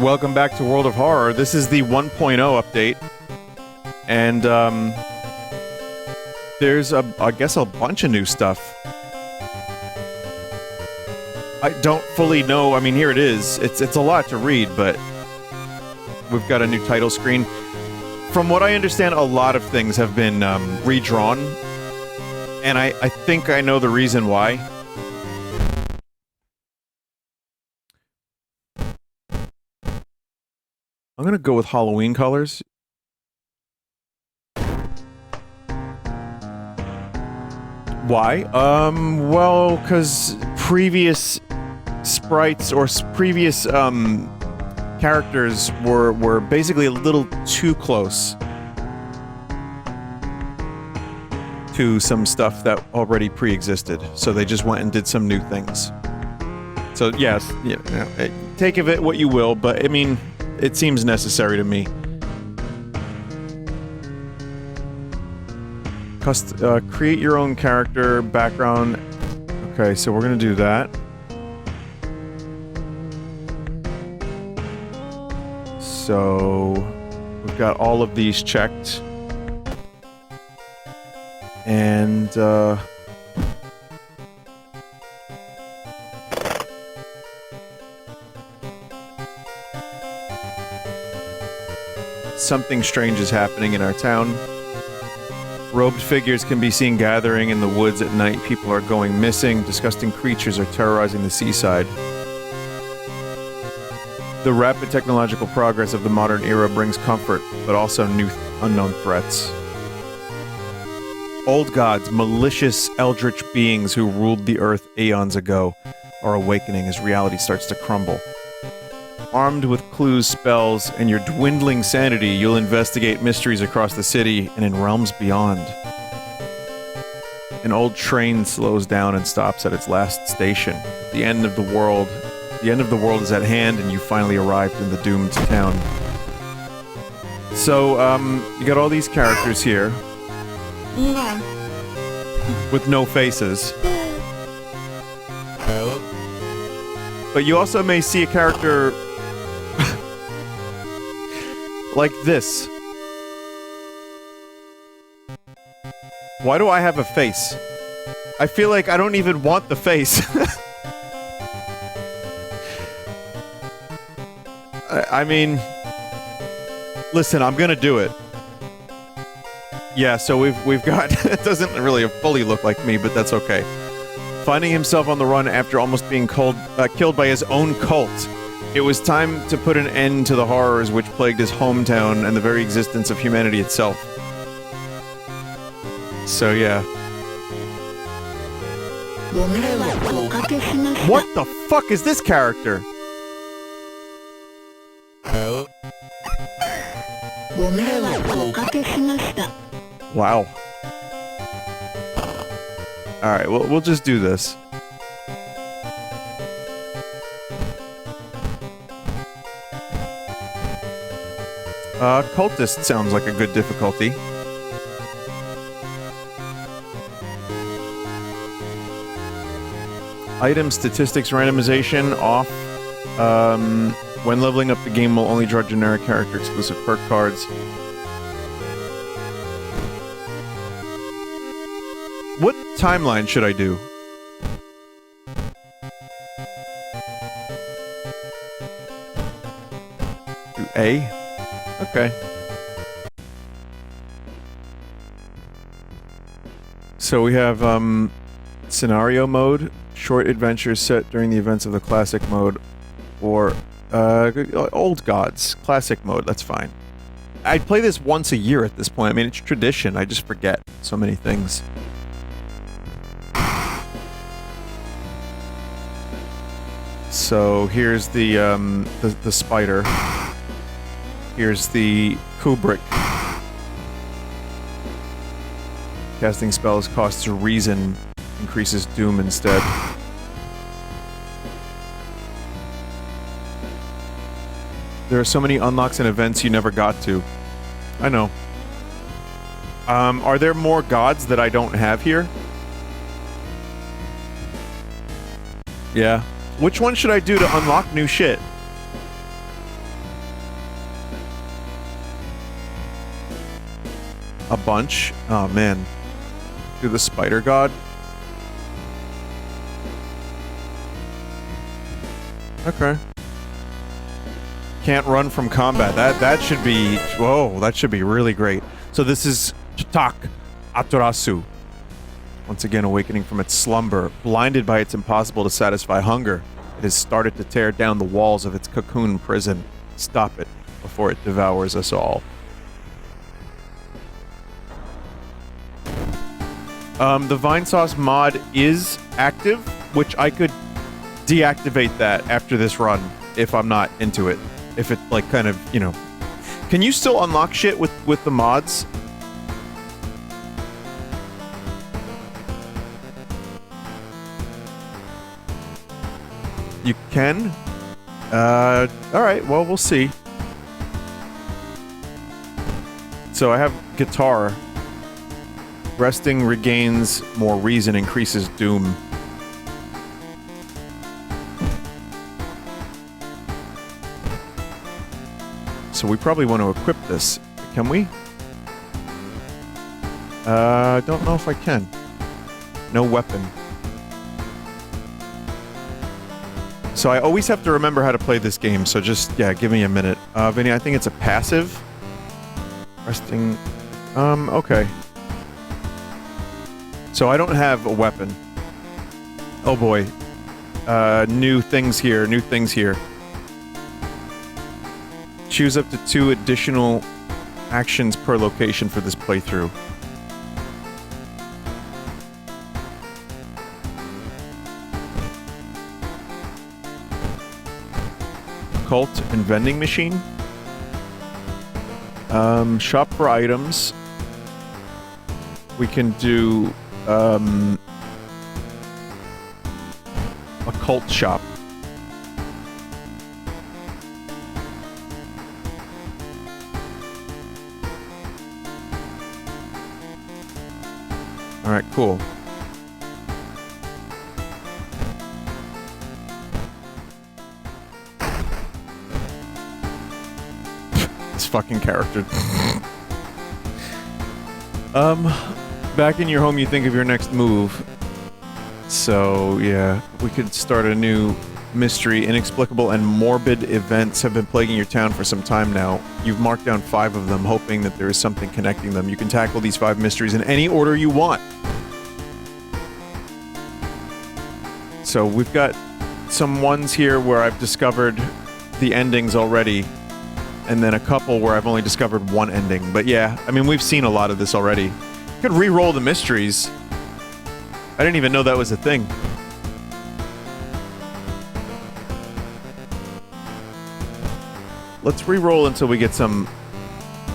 Welcome back to World of Horror. This is the 1.0 update. And, there's, I guess, a bunch of new stuff. I don't fully know. I mean, here it is. It's a lot to read, but we've got a new title screen. From what I understand, a lot of things have been, redrawn. And I think I know the reason why. I'm gonna go with Halloween colors. Why? Well, because previous sprites or previous, characters were basically a little too close to some stuff that already pre-existed. So they just went and did some new things. So, yes, you know, take of it what you will, but, I mean... It seems necessary to me. Create your own character, background. Okay, so we're gonna do that. So... We've got all of these checked. And, something strange is happening in our town. Robed figures can be seen gathering in the woods at night. People are going missing. Disgusting creatures are terrorizing the seaside. The rapid technological progress of the modern era brings comfort, but also new unknown threats. Old gods, malicious eldritch beings who ruled the earth eons ago, are awakening as reality starts to crumble. Armed with clues, spells, and your dwindling sanity, you'll investigate mysteries across the city and in realms beyond. An old train slows down and stops at its last station. The end of the world is at hand, and you finally arrived in the doomed town. So, you got all these characters here. With no faces. But you also may see a character... like this. Why do I have a face? I feel like I don't even want the face. I mean... Listen, I'm gonna do it. Yeah, so we've got... it doesn't really fully look like me, but that's okay. Finding himself on the run after almost being killed by his own cult. It was time to put an end to the horrors which plagued his hometown and the very existence of humanity itself. So, yeah. What the fuck is this character? Wow. Alright, we'll just do this. Cultist sounds like a good difficulty. Item statistics randomization off. When leveling up, the game will only draw generic character exclusive perk cards. What timeline should I do? Do A? Okay. So we have, scenario mode, short adventures set during the events of the classic mode, or, old gods, classic mode, that's fine. I play this once a year at this point. I mean, it's tradition, I just forget so many things. So here's the spider. Here's the Kubrick. Casting spells costs reason, increases doom instead. There are so many unlocks and events you never got to. I know. Are there more gods that I don't have here? Yeah. Which one should I do to unlock new shit? a bunch. Oh, man. Do the spider god. Okay. Can't run from combat. That should be... Whoa, that should be really great. So this is Tak Aturasu. Once again awakening from its slumber. Blinded by its impossible to satisfy hunger, it has started to tear down the walls of its cocoon prison. Stop it before it devours us all. The Vinesauce mod is active, which I could deactivate that after this run if I'm not into it. If it, like, kind of, you know... Can you still unlock shit with the mods? You can? Alright, well, we'll see. So I have guitar. Resting regains more reason, increases doom. So we probably want to equip this. Can we? I don't know if I can. No weapon. So I always have to remember how to play this game, so just, yeah, give me a minute. Vinny, I think it's a passive. Resting... okay. So I don't have a weapon. Oh boy. New things here, new things here. Choose up to 2 additional actions per location for this playthrough. Cult and vending machine. Shop for items. We can do a cult shop. Alright, cool. This fucking character. Back in your home, you think of your next move. So, yeah, we could start a new mystery. Inexplicable and morbid events have been plaguing your town for some time now. You've marked down 5 of them, hoping that there is something connecting them. You can tackle these 5 mysteries in any order you want. So we've got some ones here where I've discovered the endings already, and then a couple where I've only discovered one ending. But yeah, I mean, we've seen a lot of this already. Could re-roll the mysteries. I didn't even know that was a thing. Let's re-roll until we get some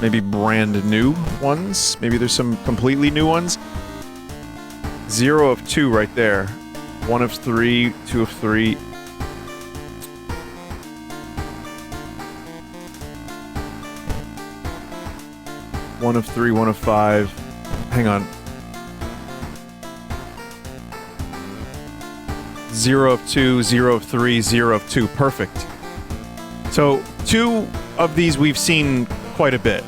maybe brand new ones. Maybe there's some completely new ones. 0 of 2 right there. 1 of 3, 2 of 3. One of 3, 1 of 5. Hang on. 0 of 2, 0 of 3, 0 of 2. Perfect. So, 2 of these we've seen quite a bit.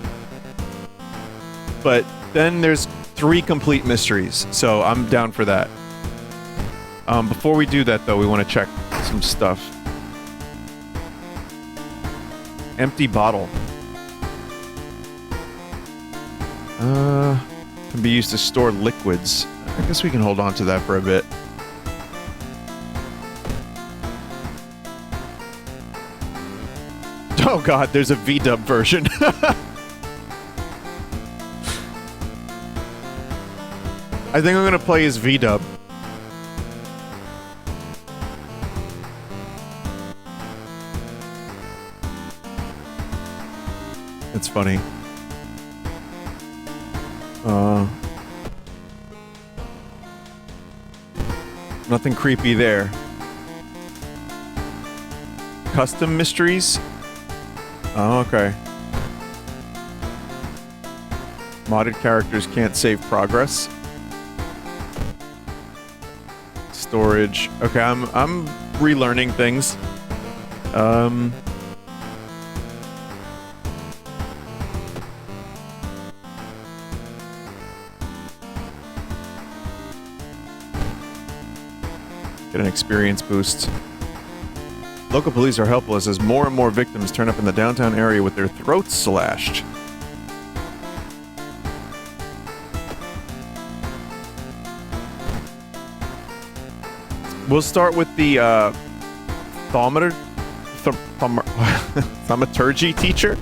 But then there's 3 complete mysteries, so I'm down for that. Before we do that, though, we want to check some stuff. Empty bottle. Can be used to store liquids. I guess we can hold on to that for a bit. Oh god, there's a V-dub version. I think I'm gonna play as V-dub. It's funny. Nothing creepy there. Custom mysteries? Oh, okay. Modded characters can't save progress. Storage. Okay, I'm relearning things. Get an experience boost. Local police are helpless as more and more victims turn up in the downtown area with their throats slashed. We'll start with the thaumaturgy teacher.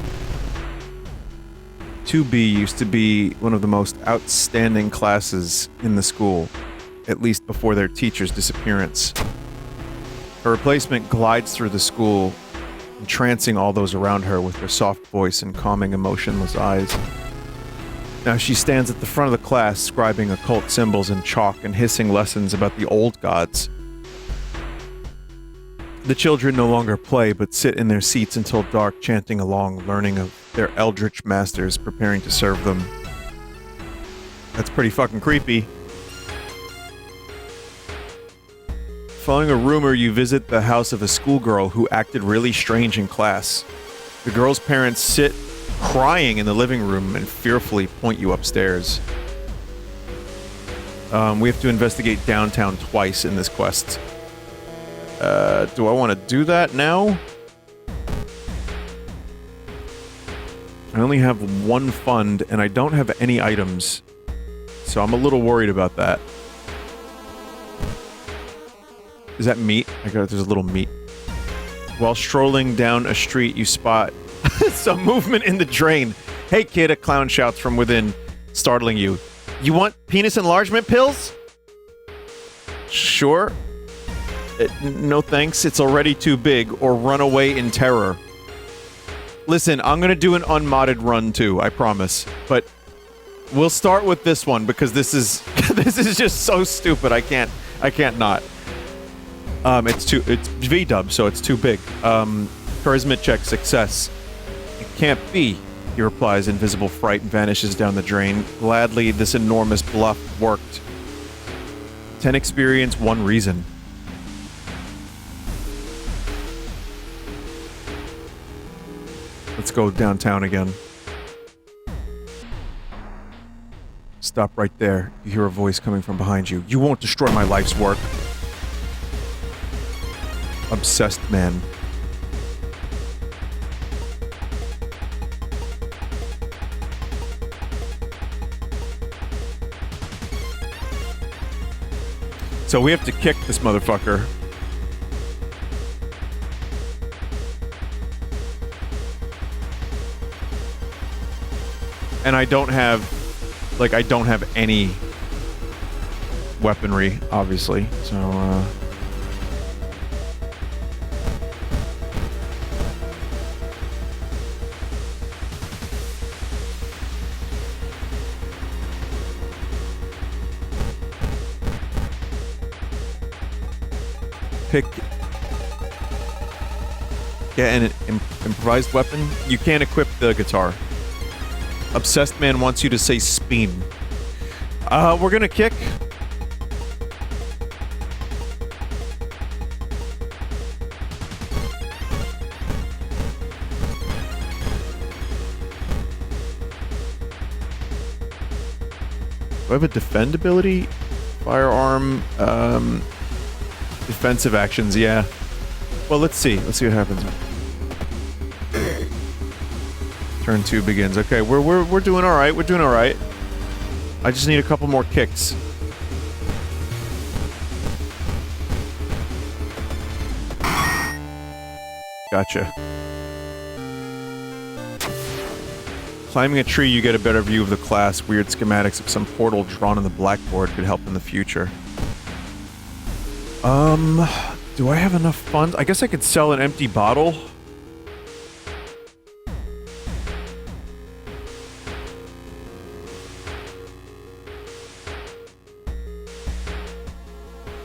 2B used to be one of the most outstanding classes in the school, at least before their teacher's disappearance. Her replacement glides through the school, entrancing all those around her with her soft voice and calming, emotionless eyes. Now she stands at the front of the class, scribing occult symbols in chalk and hissing lessons about the old gods. The children no longer play, but sit in their seats until dark, chanting along, learning of their eldritch masters preparing to serve them. That's pretty fucking creepy. Following a rumor, you visit the house of a schoolgirl who acted really strange in class. The girl's parents sit crying in the living room and fearfully point you upstairs. We have to investigate downtown twice in this quest. Do I want to do that now? I only have one fund, and I don't have any items. So I'm a little worried about that. Is that meat? There's a little meat. While strolling down a street, you spot some movement in the drain. Hey kid, a clown shouts from within, startling you. You want penis enlargement pills? Sure. No thanks, it's already too big, or run away in terror. Listen, I'm gonna do an unmodded run too, I promise. But we'll start with this one because this is this is just so stupid. I can't not. It's V-dub, so it's too big. Charisma check success. It can't be, he replies, invisible fright, and vanishes down the drain. Gladly, this enormous bluff worked. 10 experience, 1 reason. Let's go downtown again. Stop right there. You hear a voice coming from behind you. You won't destroy my life's work. Obsessed man. So we have to kick this motherfucker. And I don't have any weaponry, obviously, so, get an improvised weapon. You can't equip the guitar. Obsessed man wants you to say speen. We're gonna kick. Do I have a defend ability? Firearm, defensive actions, yeah. Well, let's see. Let's see what happens. Turn 2 begins. Okay, we're doing all right. We're doing all right. I just need a couple more kicks. Gotcha. Climbing a tree, you get a better view of the class. Weird schematics of some portal drawn on the blackboard could help in the future. Do I have enough funds? I guess I could sell an empty bottle.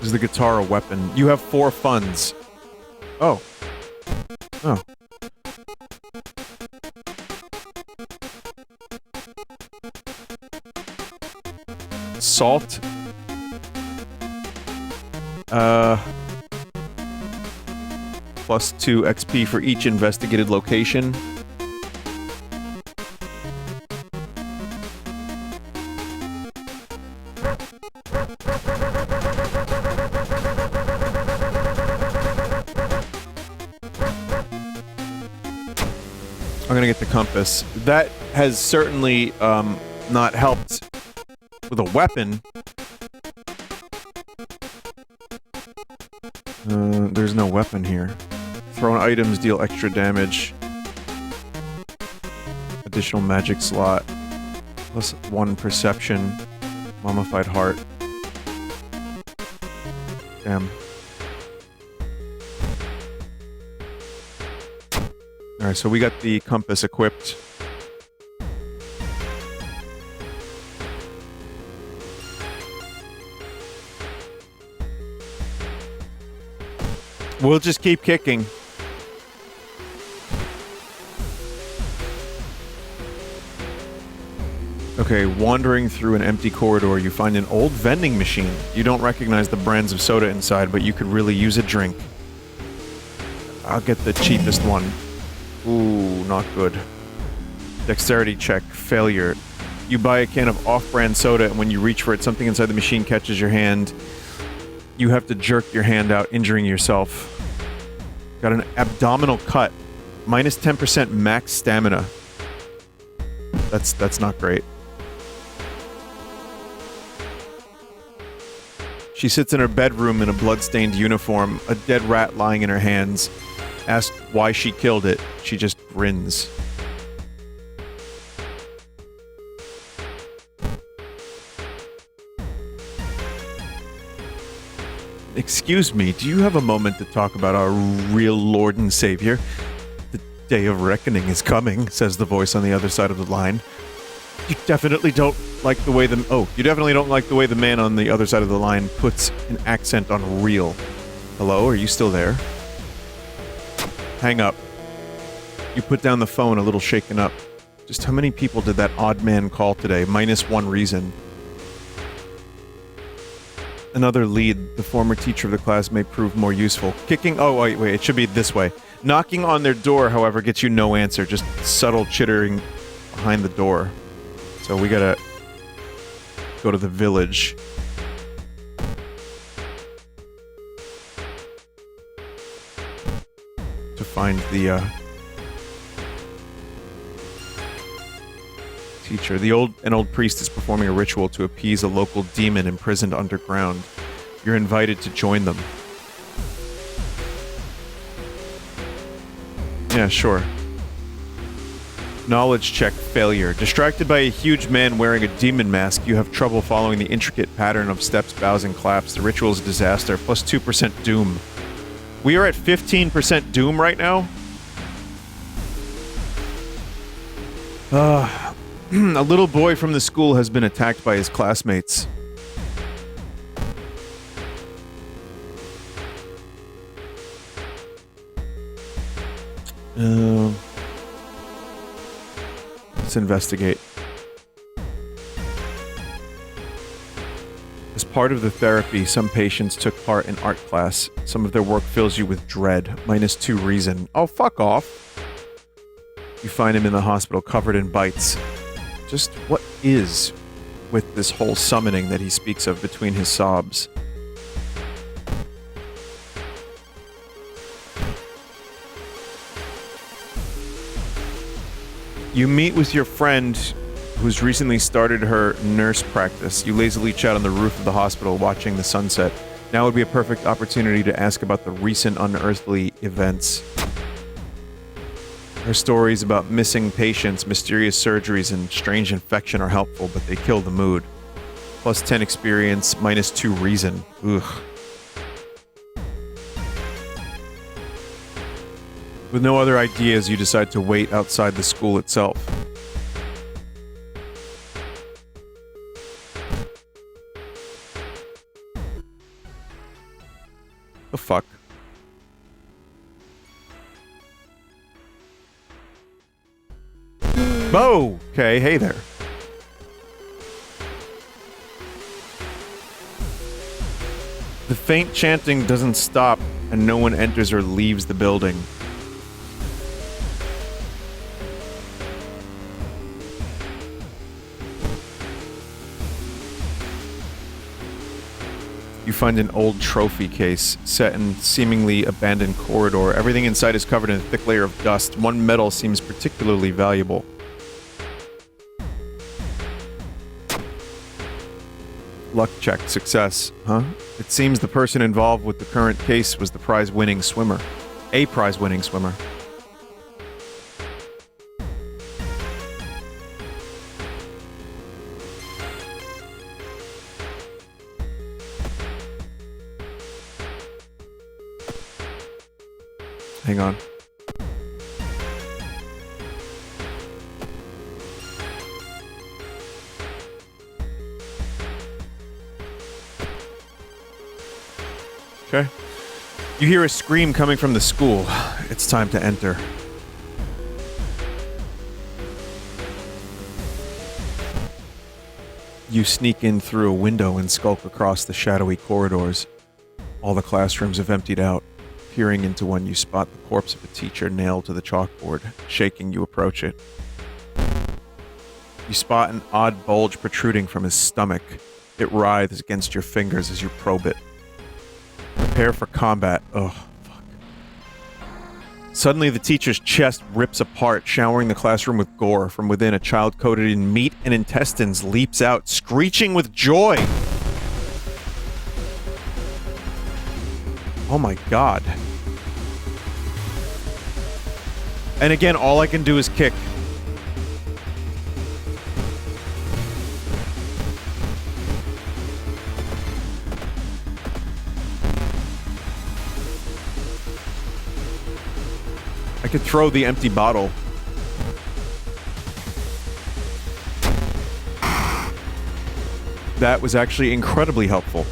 Is the guitar a weapon? You have 4 funds. Oh. Oh. Salt. Plus 2 XP for each investigated location. gonna get the compass. That has certainly not helped with a weapon. There's no weapon here. Thrown items deal extra damage. Additional magic slot. Plus 1 perception. Mummified heart. Damn. Alright, so we got the compass equipped. We'll just keep kicking. Okay, wandering through an empty corridor, you find an old vending machine. You don't recognize the brands of soda inside, but you could really use a drink. I'll get the cheapest one. Ooh, not good. Dexterity check, failure. You buy a can of off-brand soda, and when you reach for it, something inside the machine catches your hand. You have to jerk your hand out, injuring yourself. Got an abdominal cut. Minus 10% max stamina. That's not great. She sits in her bedroom in a blood-stained uniform, a dead rat lying in her hands. Asked why she killed it, she just grins. Excuse me, do you have a moment to talk about our real Lord and Savior? The day of reckoning is coming, says the voice on the other side of the line. You definitely don't like the way the man on the other side of the line puts an accent on real. Hello, are you still there? Hang up. You put down the phone a little shaken up. Just how many people did that odd man call today? Minus 1 reason. Another lead. The former teacher of the class may prove more useful. Kicking... Oh, wait, it should be this way. Knocking on their door, however, gets you no answer. Just subtle chittering behind the door. So we gotta go to the village. To find the, teacher. An old priest is performing a ritual to appease a local demon imprisoned underground. You're invited to join them. Yeah, sure. Knowledge check failure. Distracted by a huge man wearing a demon mask, you have trouble following the intricate pattern of steps, bows, and claps. The ritual is a disaster. Plus 2% doom. We are at 15% doom right now? A little boy from the school has been attacked by his classmates. Let's investigate. As part of the therapy, some patients took part in art class. Some of their work fills you with dread. Minus 2 reason. Oh, fuck off. You find him in the hospital covered in bites. Just what is with this whole summoning that he speaks of between his sobs? You meet with your friend who's recently started her nurse practice. You lazily chat on the roof of the hospital watching the sunset. Now would be a perfect opportunity to ask about the recent unearthly events. Her stories about missing patients, mysterious surgeries, and strange infection are helpful, but they kill the mood. Plus 10 experience, minus 2 reason. Ugh. With no other ideas, you decide to wait outside the school itself. The fuck? Oh, okay, hey there. The faint chanting doesn't stop, and no one enters or leaves the building. You find an old trophy case set in seemingly abandoned corridor. Everything inside is covered in a thick layer of dust. One medal seems particularly valuable. Luck check. Success. Huh? It seems the person involved with the current case was the prize-winning swimmer. A prize-winning swimmer. Hang on. Okay. You hear a scream coming from the school. It's time to enter. You sneak in through a window and skulk across the shadowy corridors. All the classrooms have emptied out. Peering into one, you spot the corpse of a teacher nailed to the chalkboard. Shaking, you approach it. You spot an odd bulge protruding from his stomach. It writhes against your fingers as you probe it. Prepare for combat. Ugh, fuck. Suddenly, the teacher's chest rips apart, showering the classroom with gore. From within, a child coated in meat and intestines leaps out, screeching with joy. Oh my god. And again, all I can do is kick. I could throw the empty bottle. That was actually incredibly helpful.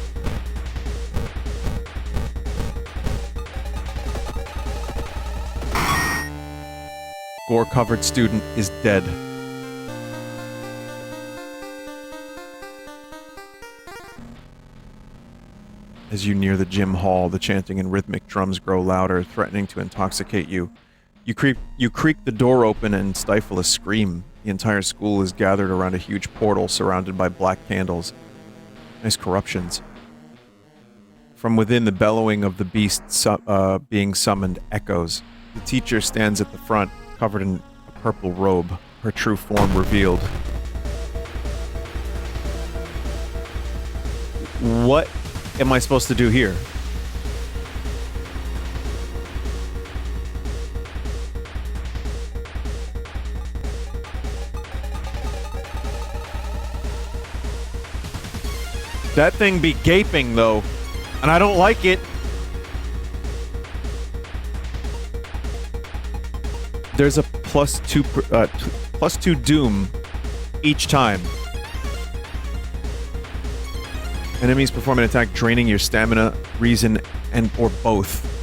Gore-covered student is dead. As you near the gym hall, the chanting and rhythmic drums grow louder, threatening to intoxicate you. You creak the door open and stifle a scream. The entire school is gathered around a huge portal surrounded by black candles. Nice corruptions. From within, the bellowing of the beast being summoned echoes. The teacher stands at the front, covered in a purple robe, her true form revealed. What am I supposed to do here? That thing be gaping, though, and I don't like it. There's a +2 doom each time. Enemies perform an attack draining your stamina, reason, and or both.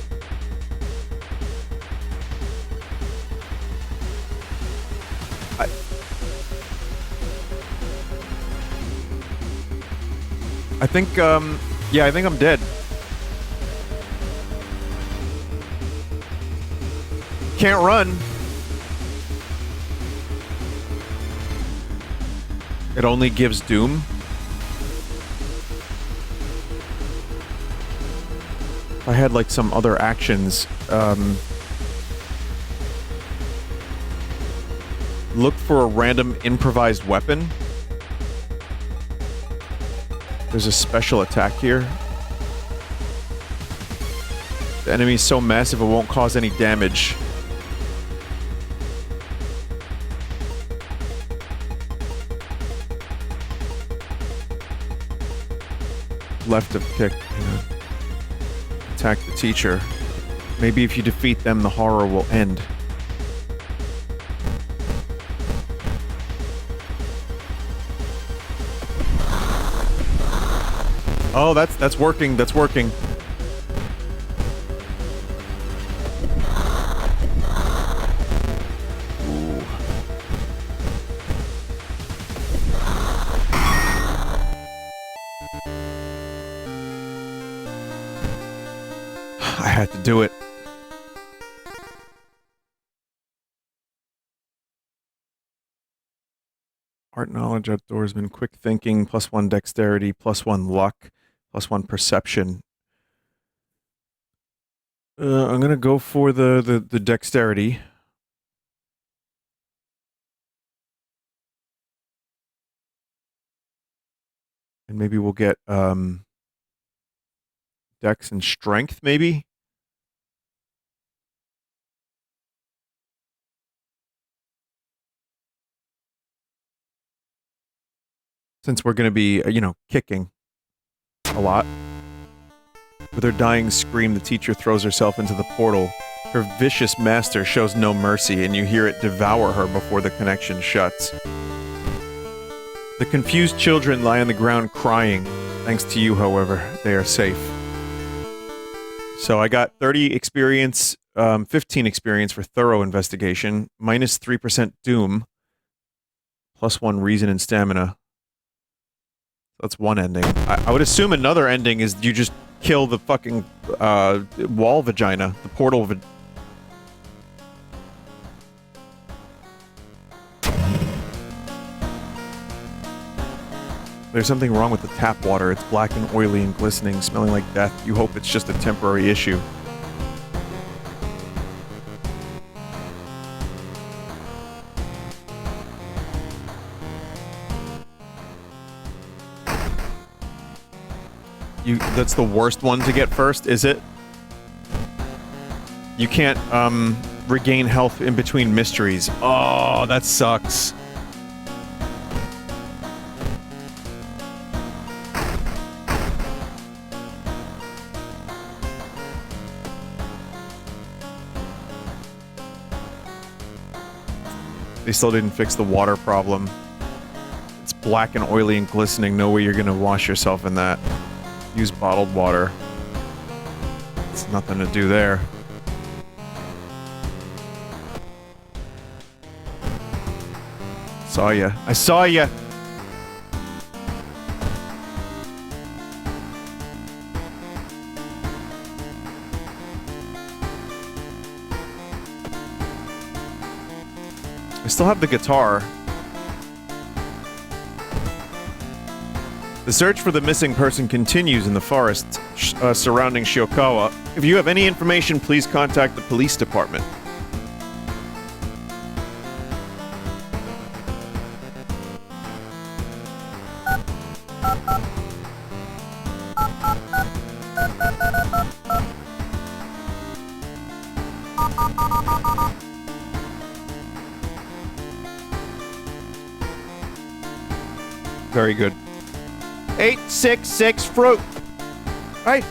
I think, yeah, I think I'm dead. Can't run. It only gives doom. If I had like some other actions, look for a random improvised weapon. There's a special attack here. The enemy's so massive it won't cause any damage. Left of kick. Attack the teacher. Maybe if you defeat them, the horror will end. Oh, that's working. That's working. Ooh. I had to do it. Art knowledge, outdoorsman, quick thinking, +1 dexterity, +1 luck, +1 perception. I'm gonna go for the dexterity. And maybe we'll get, dex and strength, maybe? Since we're gonna be, you know, kicking a lot. With her dying scream, the teacher throws herself into the portal. Her vicious master shows no mercy, and you hear it devour her before the connection shuts. The confused children lie on the ground crying. Thanks to you, however, they are safe. So I got 30 experience, 15 experience for thorough investigation, minus 3% doom, +1 reason and stamina. That's one ending. I would assume another ending is you just kill the fucking wall vagina, the portal There's something wrong with the tap water. It's black and oily and glistening, smelling like death. You hope it's just a temporary issue. That's the worst one to get first, is it? You can't, regain health in between mysteries. Oh, that sucks. They still didn't fix the water problem. It's black and oily and glistening. No way you're gonna wash yourself in that. Use bottled water. It's nothing to do there. Saw ya. I saw ya! I still have the guitar. The search for the missing person continues in the forest surrounding Shiokawa. If you have any information, please contact the police department. Very good. 866 fruit. Right.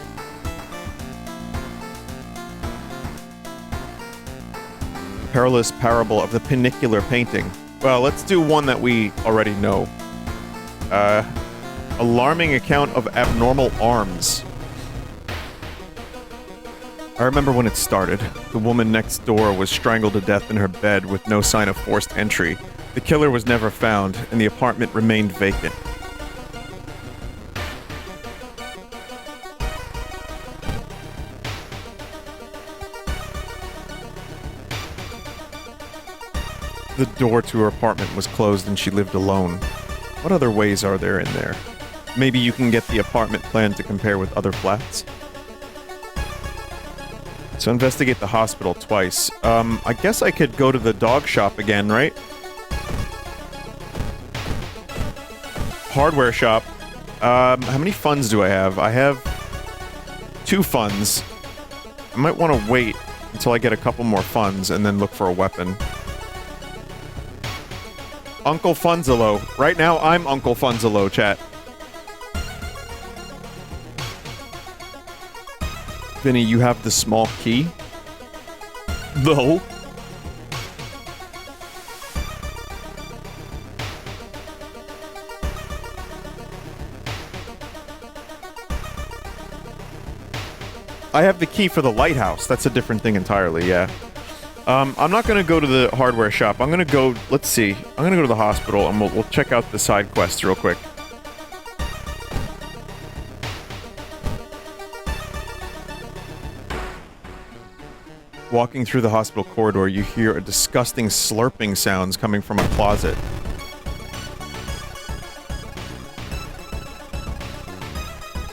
Perilous parable of the panicular painting. Well, let's do one that we already know. Alarming account of abnormal arms. I remember when it started. The woman next door was strangled to death in her bed with no sign of forced entry. The killer was never found, and the apartment remained vacant. The door to her apartment was closed and she lived alone. What other ways are there in there? Maybe you can get the apartment plan to compare with other flats? So investigate the hospital twice. I guess I could go to the dog shop again, right? Hardware shop. How many funds do I have? I have 2 funds. I might want to wait until I get a couple more funds and then look for a weapon. Uncle Funzalo. Right now, I'm Uncle Funzalo, chat. Vinny, you have the small key? No. I have the key for the lighthouse. That's a different thing entirely, yeah. I'm not gonna go to the hardware shop. I'm gonna go, let's see. I'm gonna go to the hospital and we'll check out the side quests real quick. Walking through the hospital corridor, you hear a disgusting slurping sounds coming from a closet.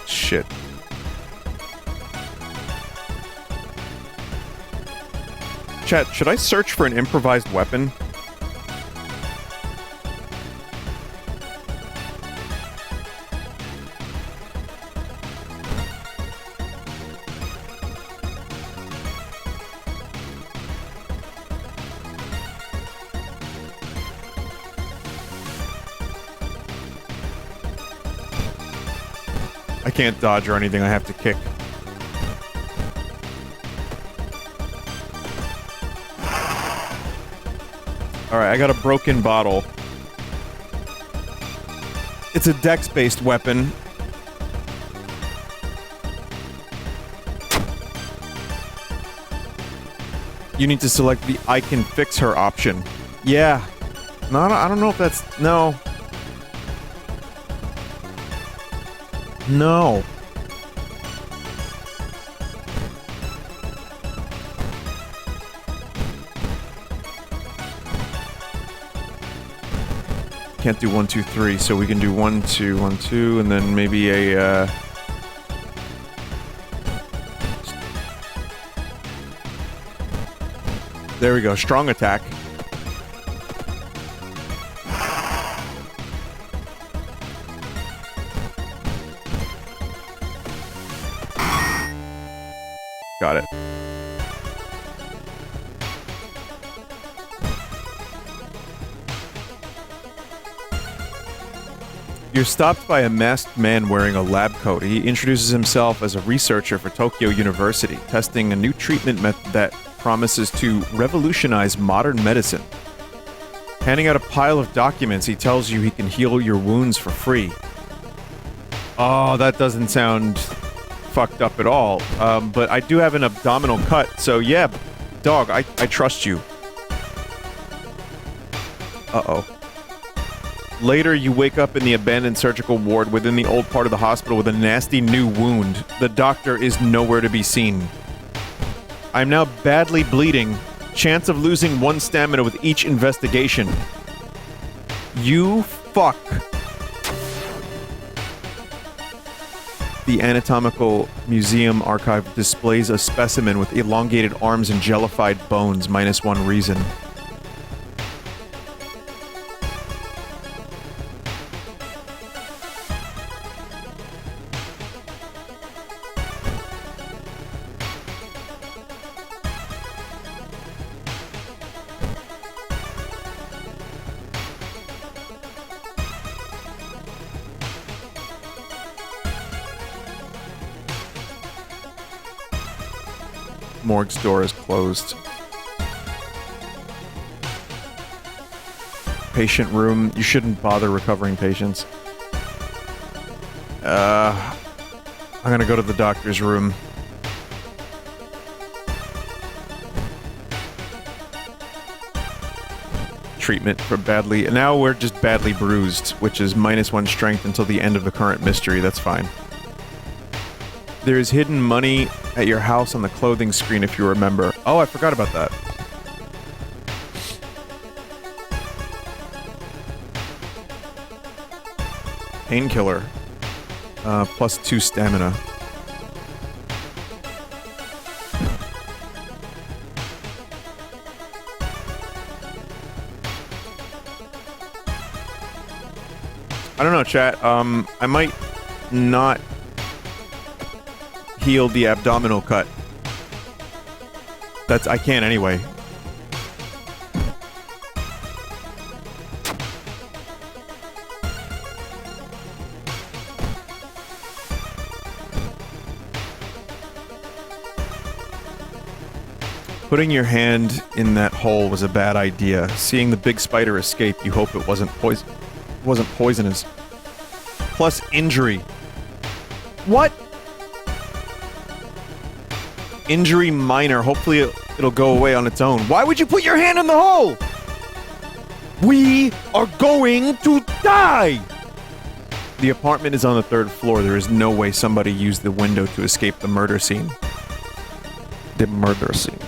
Shit. Chat, should I search for an improvised weapon? I can't dodge or anything, I have to kick. Alright, I got a broken bottle. It's a dex-based weapon. You need to select the I can fix her option. Yeah. No, I don't know if that's... No. No. Can't do 1, 2, 3, so we can do 1, 2, 1, 2, and then maybe a, There we go, strong attack. Got it. You're stopped by a masked man wearing a lab coat. He introduces himself as a researcher for Tokyo University, testing a new treatment method that promises to revolutionize modern medicine. Handing out a pile of documents, he tells you he can heal your wounds for free. Oh, that doesn't sound fucked up at all. But I do have an abdominal cut, so yeah, dog, I trust you. Uh-oh. Later, you wake up in the abandoned surgical ward within the old part of the hospital with a nasty new wound. The doctor is nowhere to be seen. I'm now badly bleeding. Chance of losing 1 stamina with each investigation. You fuck. The Anatomical Museum Archive displays a specimen with elongated arms and jellified bones, -1 reason. Morgue's door is closed. Patient room. You shouldn't bother recovering patients. I'm gonna go to the doctor's room. Treatment for badly... Now we're just badly bruised, which is -1 strength until the end of the current mystery. That's fine. There is hidden money at your house on the clothing screen if you remember. Oh, I forgot about that. Painkiller. +2 stamina. I don't know, chat. I might not heal the abdominal cut. I can't anyway. Putting your hand in that hole was a bad idea. Seeing the big spider escape, you hope it wasn't poisonous. Plus injury. What? Injury minor. Hopefully it'll go away on its own. Why would you put your hand in the hole? We are going to die! The apartment is on the 3rd floor. There is no way somebody used the window to escape the murder scene. The murder scene.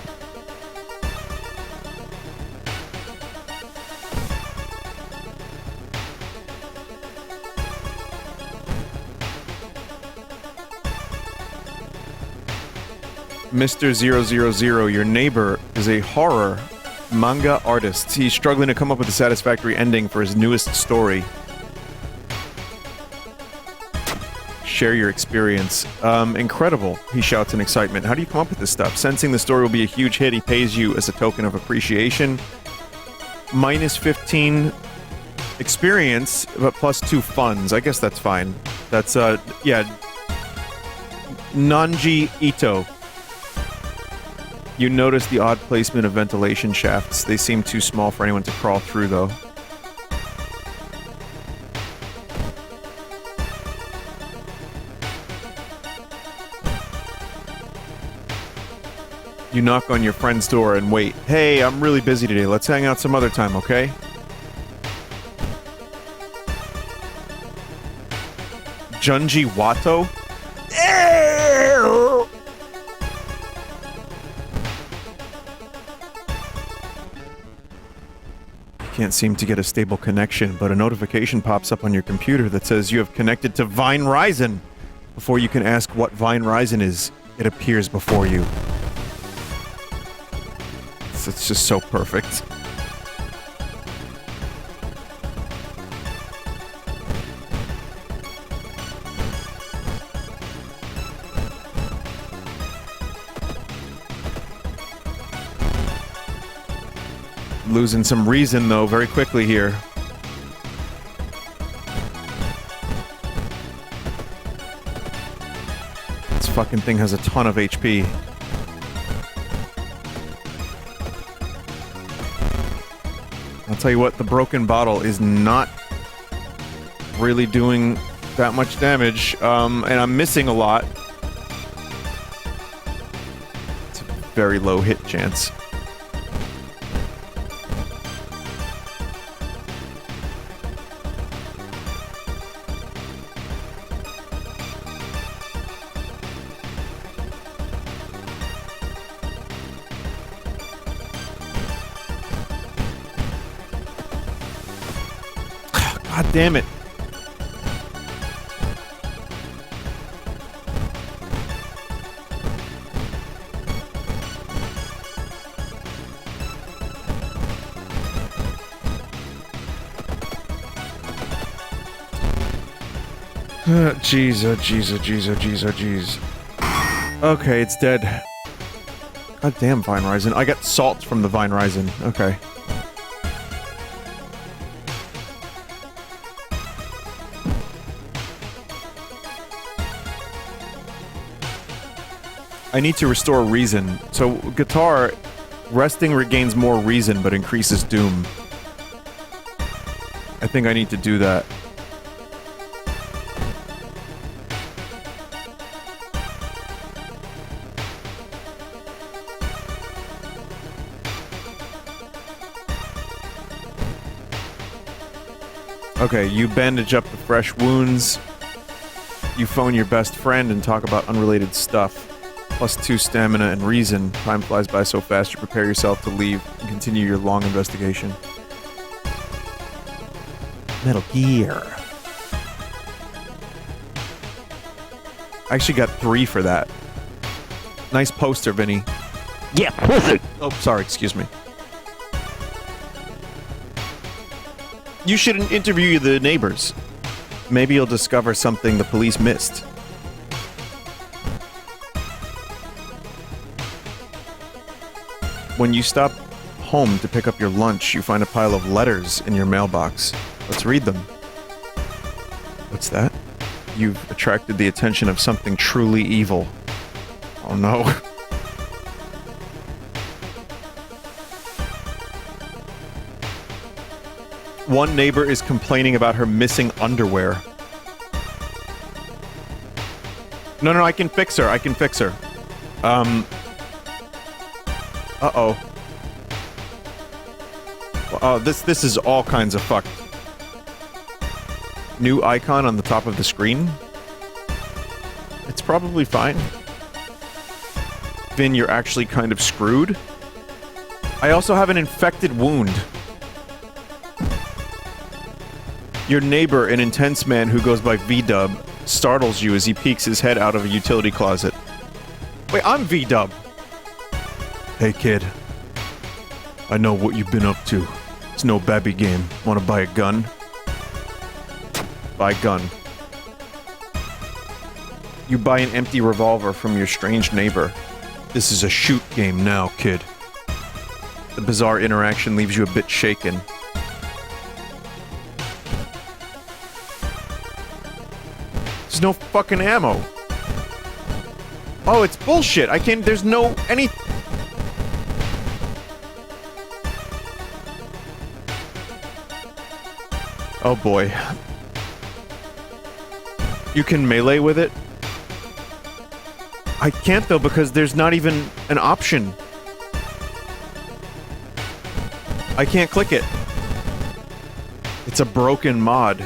Mr. 000, your neighbor, is a horror manga artist. He's struggling to come up with a satisfactory ending for his newest story. Share your experience. Incredible, he shouts in excitement. How do you come up with this stuff? Sensing the story will be a huge hit, he pays you as a token of appreciation. Minus 15 experience, but plus 2 funds. I guess that's fine. That's, yeah. Nanji Ito. You notice the odd placement of ventilation shafts. They seem too small for anyone to crawl through, though. You knock on your friend's door and wait. Hey, I'm really busy today. Let's hang out some other time, okay? Junji Wato? Can't seem to get a stable connection, but a notification pops up on your computer that says you have connected to Vinesauce. Before you can ask what Vinesauce is, it appears before you. It's just so perfect. Losing some reason, though, very quickly here. This fucking thing has a ton of HP. I'll tell you what, the broken bottle is not really doing that much damage, and I'm missing a lot. It's a very low hit chance. God damn it. Jeez, oh jeez, oh jeez, oh jeez, oh jeez. Okay, it's dead. God damn, Vinesauce. I got salt from the Vinesauce. Okay. I need to restore reason. So, guitar, resting regains more reason, but increases doom. I think I need to do that. Okay, you bandage up the fresh wounds. You phone your best friend and talk about unrelated stuff. Plus 2 stamina and reason. Time flies by so fast you prepare yourself to leave and continue your long investigation. Metal Gear. I actually got 3 for that. Nice poster, Vinny. Yeah, perfect. Oh, sorry, excuse me. You should interview the neighbors. Maybe you'll discover something the police missed. When you stop home to pick up your lunch, you find a pile of letters in your mailbox. Let's read them. What's that? You've attracted the attention of something truly evil. Oh no. One neighbor is complaining about her missing underwear. No, I can fix her. I can fix her. Uh-oh. Oh, this is all kinds of fucked. New icon on the top of the screen? It's probably fine. Vin, you're actually kind of screwed. I also have an infected wound. Your neighbor, an intense man who goes by V-Dub, startles you as he peeks his head out of a utility closet. Wait, I'm V-Dub. Hey kid, I know what you've been up to. It's no babby game. Wanna buy a gun? Buy gun. You buy an empty revolver from your strange neighbor. This is a shoot game now, kid. The bizarre interaction leaves you a bit shaken. There's no fucking ammo. Oh, it's bullshit. I can't. There's no any. Oh boy. You can melee with it? I can't though because there's not even an option. I can't click it. It's a broken mod.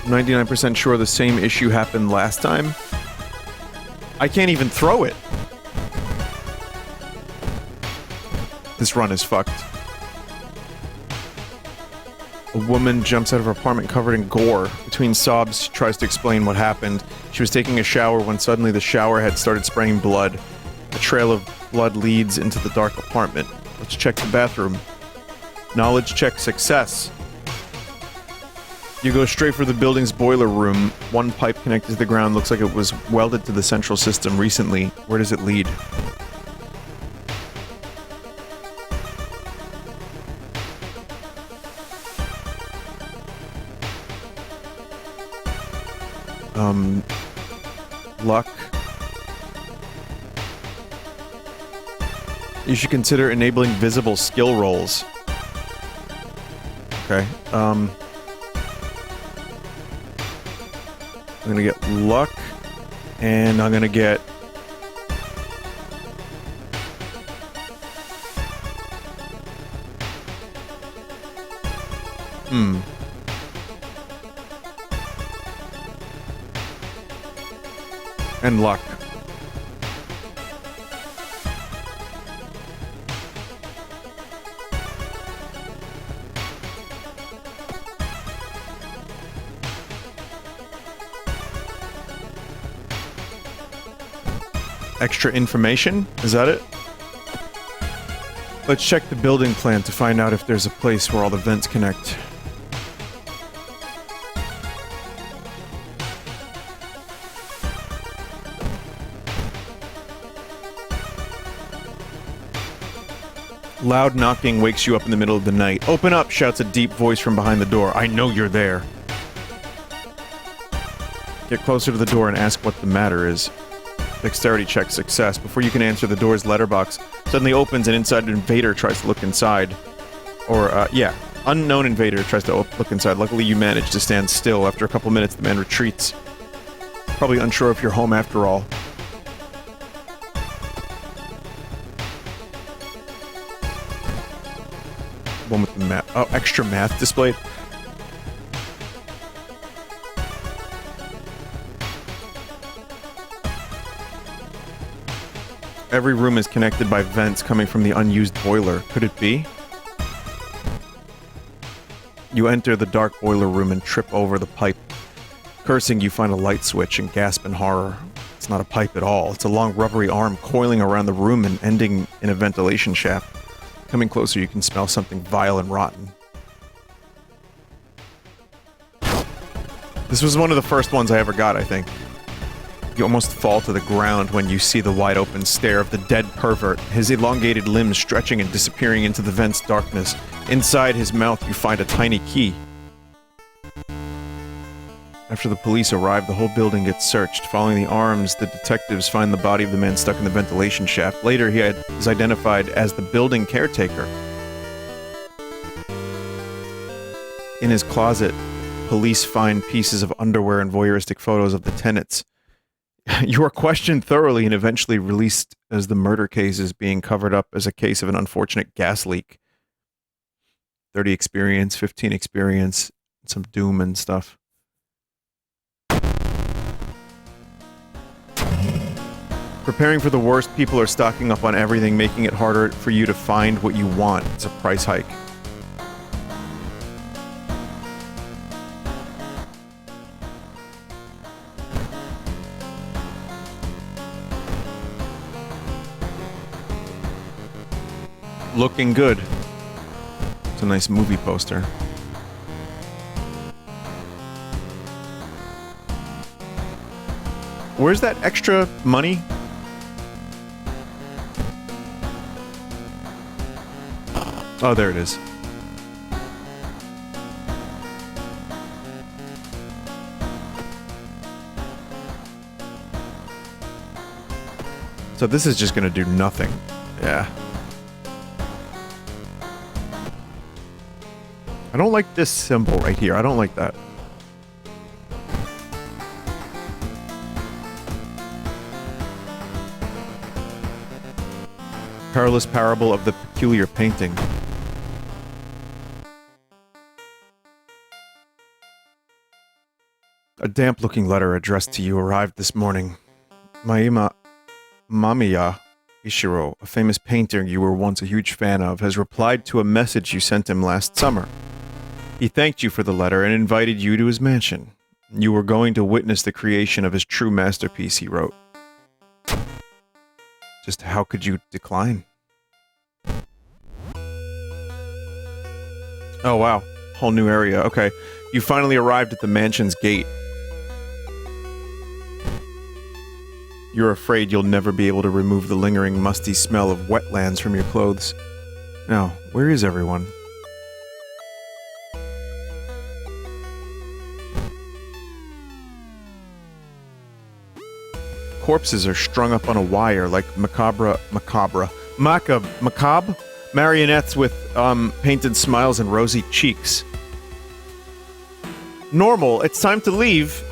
I'm 99% sure the same issue happened last time. I can't even throw it. This run is fucked. A woman jumps out of her apartment covered in gore. Between sobs, she tries to explain what happened. She was taking a shower when suddenly the shower head started spraying blood. A trail of blood leads into the dark apartment. Let's check the bathroom. Knowledge check success. You go straight for the building's boiler room. One pipe connected to the ground looks like it was welded to the central system recently. Where does it lead? Luck. You should consider enabling visible skill rolls. Okay, I'm gonna get luck, and I'm gonna get... And luck. Extra information? Is that it? Let's check the building plan to find out if there's a place where all the vents connect. Loud knocking wakes you up in the middle of the night. Open up, shouts a deep voice from behind the door. I know you're there. Get closer to the door and ask what the matter is. Dexterity check success. Before you can answer, the door's letterbox suddenly opens and inside an invader tries to look inside. Or, yeah. Unknown invader tries to look inside. Luckily you manage to stand still. After a couple minutes, the man retreats. Probably unsure if you're home after all. One with the math. Oh, extra math displayed. Every room is connected by vents coming from the unused boiler. Could it be? You enter the dark boiler room and trip over the pipe. Cursing, you find a light switch and gasp in horror. It's not a pipe at all. It's a long rubbery arm coiling around the room and ending in a ventilation shaft. Coming closer, you can smell something vile and rotten. This was one of the first ones I ever got, I think. You almost fall to the ground when you see the wide-open stare of the dead pervert, his elongated limbs stretching and disappearing into the vent's darkness. Inside his mouth, you find a tiny key. After the police arrive, the whole building gets searched. Following the arms, the detectives find the body of the man stuck in the ventilation shaft. Later, he is identified as the building caretaker. In his closet, police find pieces of underwear and voyeuristic photos of the tenants. You are questioned thoroughly and eventually released as the murder case is being covered up as a case of an unfortunate gas leak. 30 experience, 15 experience, some doom and stuff. Preparing for the worst, people are stocking up on everything, making it harder for you to find what you want. It's a price hike. Looking good. It's a nice movie poster. Where's that extra money? Oh, there it is. So this is just gonna do nothing. Yeah. I don't like this symbol right here. I don't like that. Perilous parable of the peculiar painting. A damp-looking letter addressed to you arrived this morning. Mamiya Ishiro, a famous painter you were once a huge fan of, has replied to a message you sent him last summer. He thanked you for the letter and invited you to his mansion. You were going to witness the creation of his true masterpiece, he wrote. Just how could you decline? Oh wow, whole new area. Okay, you finally arrived at the mansion's gate. You're afraid you'll never be able to remove the lingering musty smell of wetlands from your clothes. Now, where is everyone? Corpses are strung up on a wire like macabre marionettes with painted smiles and rosy cheeks. Normal, it's time to leave.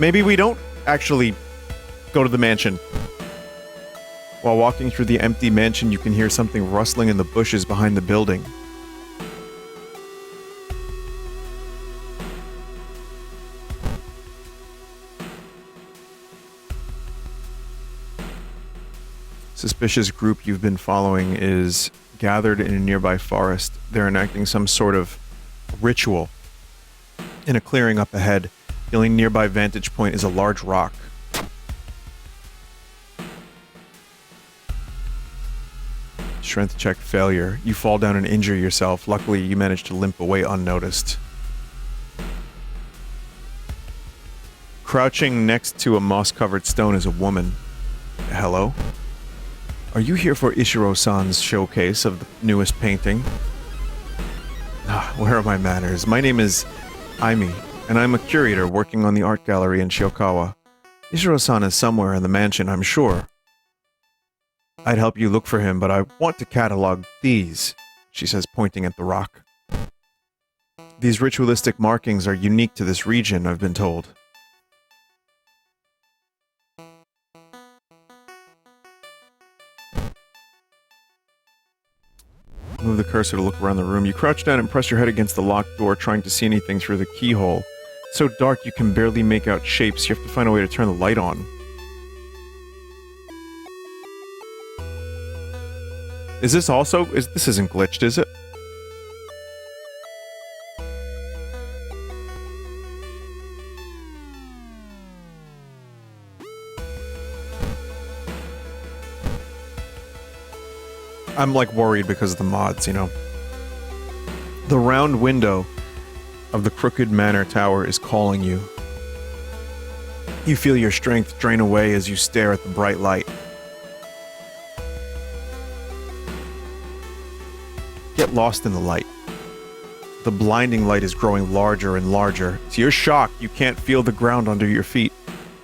Maybe we don't actually go to the mansion. While walking through the empty mansion, you can hear something rustling in the bushes behind the building. Suspicious group you've been following is gathered in a nearby forest. They're enacting some sort of ritual in a clearing up ahead. The only nearby vantage point is a large rock. Strength check failure. You fall down and injure yourself. Luckily, you manage to limp away unnoticed. Crouching next to a moss-covered stone is a woman. Hello? Are you here for Ishiro-san's showcase of the newest painting? Where are my manners? My name is Aimi, and I'm a curator working on the art gallery in Shiokawa. Ishiro-san is somewhere in the mansion, I'm sure. I'd help you look for him, but I want to catalog these, she says, pointing at the rock. These ritualistic markings are unique to this region, I've been told. Move the cursor to look around the room. You crouch down and press your head against the locked door, trying to see anything through the keyhole. It's so dark you can barely make out shapes. You have to find a way to turn the light on. Is this also... This isn't glitched, is it? I'm like worried because of the mods, you know. The round window of the crooked manor tower is calling you. You feel your strength drain away as you stare at the bright light. Get lost in the light. The blinding light is growing larger and larger. To your shock, you can't feel the ground under your feet.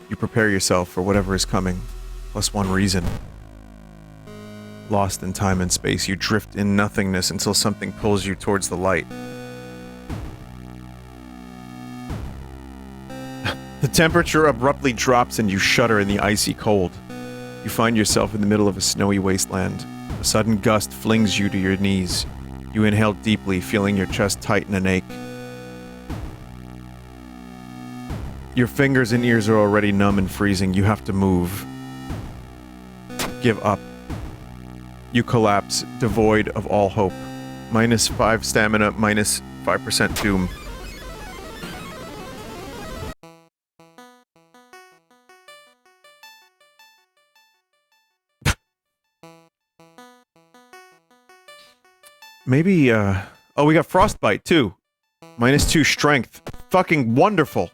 You prepare yourself for whatever is coming, plus one reason. Lost in time and space, you drift in nothingness until something pulls you towards the light. The temperature abruptly drops and you shudder in the icy cold. You find yourself in the middle of a snowy wasteland. A sudden gust flings you to your knees. You inhale deeply, feeling your chest tighten and ache. Your fingers and ears are already numb and freezing. You have to move. Give up. You collapse, devoid of all hope. -5 stamina, -5% doom. Maybe, oh, we got frostbite, too. -2 strength. Fucking wonderful.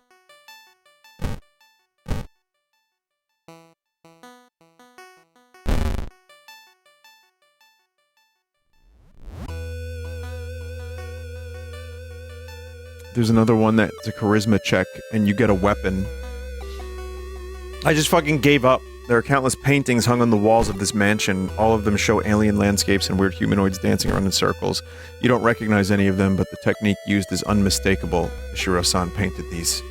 There's another one that's a charisma check, and you get a weapon. I just fucking gave up. There are countless paintings hung on the walls of this mansion. All of them show alien landscapes and weird humanoids dancing around in circles. You don't recognize any of them, but the technique used is unmistakable. Ishiro-san painted these.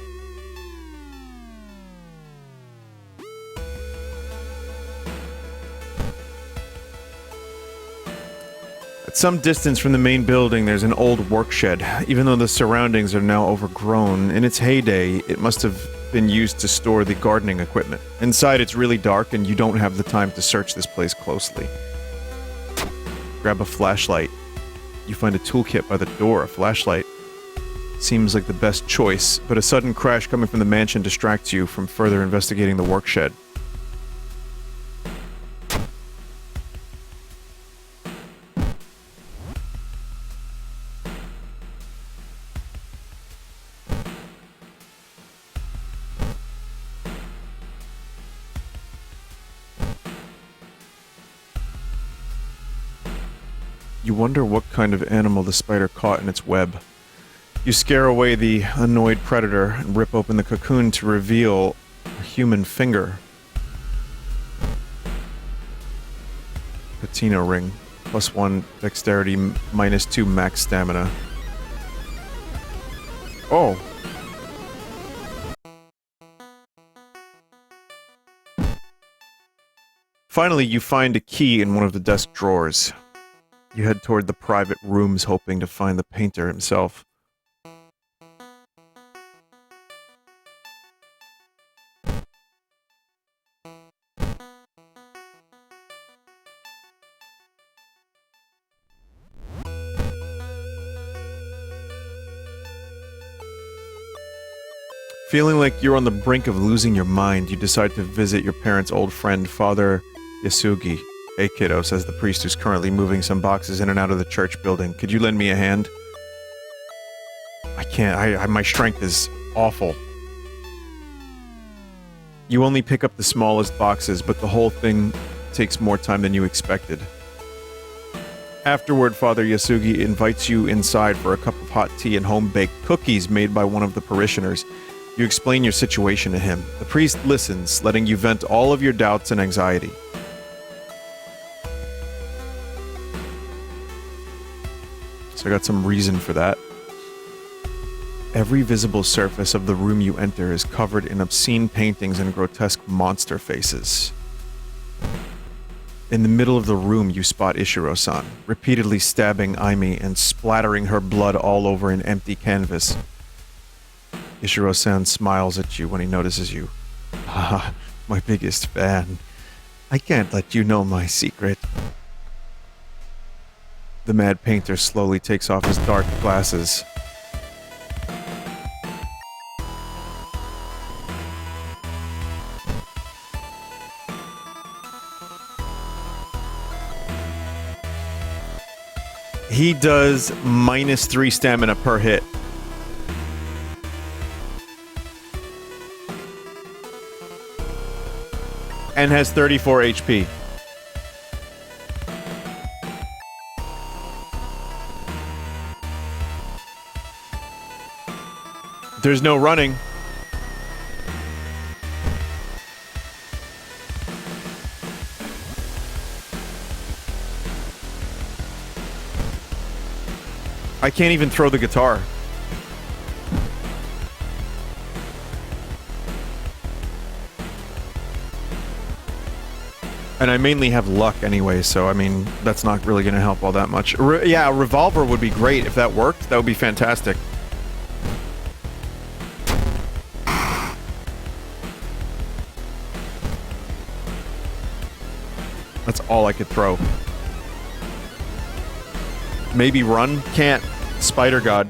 At some distance from the main building, there's an old workshed. Even though the surroundings are now overgrown, in its heyday, it must have been used to store the gardening equipment. Inside, it's really dark, and you don't have the time to search this place closely. Grab a flashlight. You find a toolkit by the door. A flashlight seems like the best choice, but a sudden crash coming from the mansion distracts you from further investigating the workshed. You wonder what kind of animal the spider caught in its web. You scare away the annoyed predator and rip open the cocoon to reveal a human finger. Patina ring. +1 dexterity, -2 max stamina. Oh. Finally, you find a key in one of the desk drawers. You head toward the private rooms, hoping to find the painter himself. Feeling like you're on the brink of losing your mind, you decide to visit your parents' old friend, Father Yasugi. "Hey kiddo," says the priest who's currently moving some boxes in and out of the church building. "Could you lend me a hand?" I can't, my strength is awful. You only pick up the smallest boxes, but the whole thing takes more time than you expected. Afterward, Father Yasugi invites you inside for a cup of hot tea and home-baked cookies made by one of the parishioners. You explain your situation to him. The priest listens, letting you vent all of your doubts and anxiety. So I got some reason for that. Every visible surface of the room you enter is covered in obscene paintings and grotesque monster faces. In the middle of the room, you spot Ishiro-san, repeatedly stabbing Aimi and splattering her blood all over an empty canvas. Ishiro-san smiles at you when he notices you. "Ah, my biggest fan. I can't let you know my secret." The mad painter slowly takes off his dark glasses. He does -3 stamina per hit. And has 34 HP. There's no running. I can't even throw the guitar. And I mainly have luck anyway, so I mean, that's not really going to help all that much. Yeah, a revolver would be great if that worked. That would be fantastic. That's all I could throw. Maybe run? Can't. Spider God.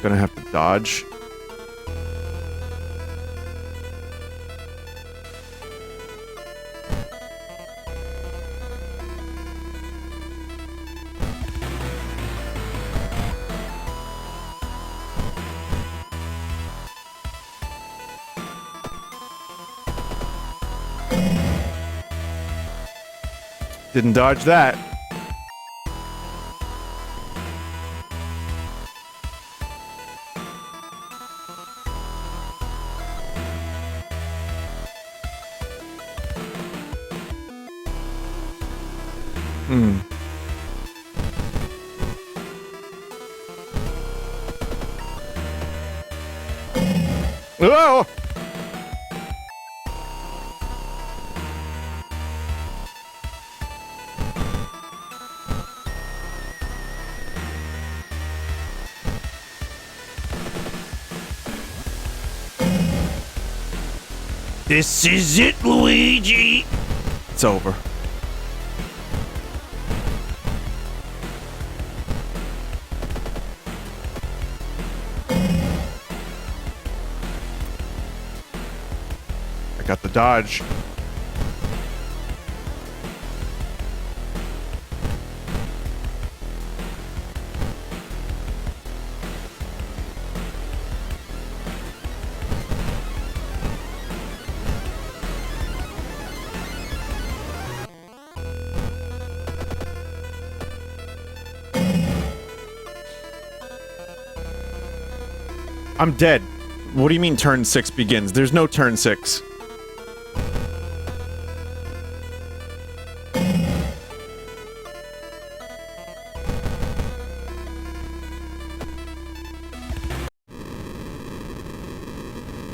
Gonna have to dodge. Didn't dodge that. Oh! This is it, Luigi. It's over. I got the dodge. I'm dead. What do you mean turn 6 begins? There's no turn 6.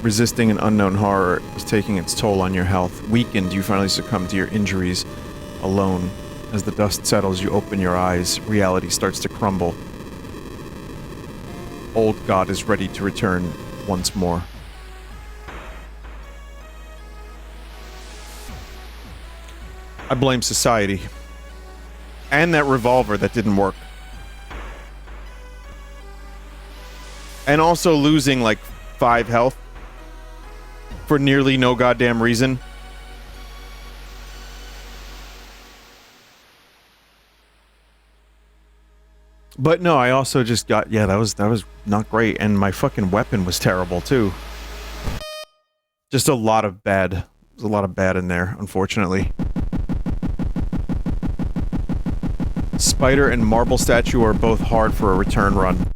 Resisting an unknown horror is taking its toll on your health. Weakened, you finally succumb to your injuries alone. As the dust settles, you open your eyes. Reality starts to crumble. Old God is ready to return once more. I blame society. And that revolver that didn't work. And also losing like 5 health for nearly no goddamn reason. But no, I also just got, yeah, that was not great, and my fucking weapon was terrible too. Just a lot of bad. There's a lot of bad in there, unfortunately. Spider and marble statue are both hard for a return run.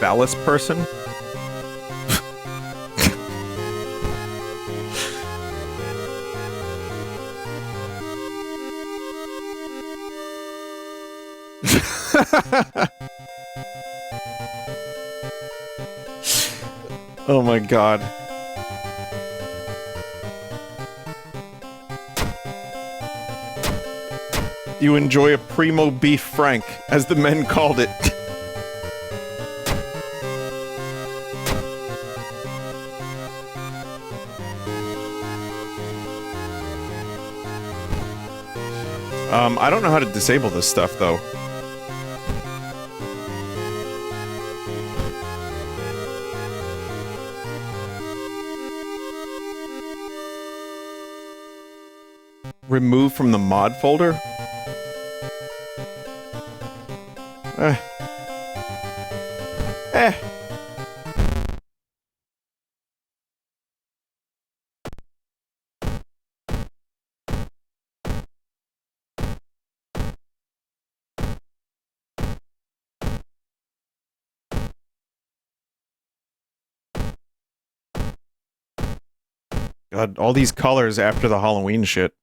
Phallus person? Oh my god. You enjoy a primo beef frank, as the men called it. I don't know how to disable this stuff, though. Remove from the mod folder? God, all these colors after the Halloween shit.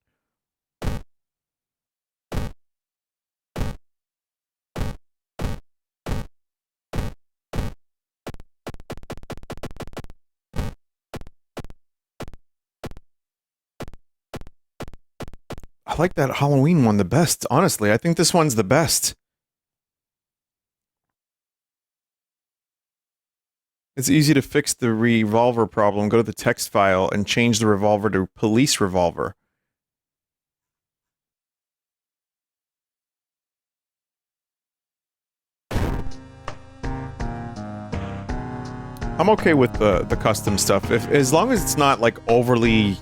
I like that Halloween one the best, honestly. I think this one's the best. It's easy to fix the revolver problem. Go to the text file and change the revolver to police revolver. I'm okay with the custom stuff, as long as it's not like overly,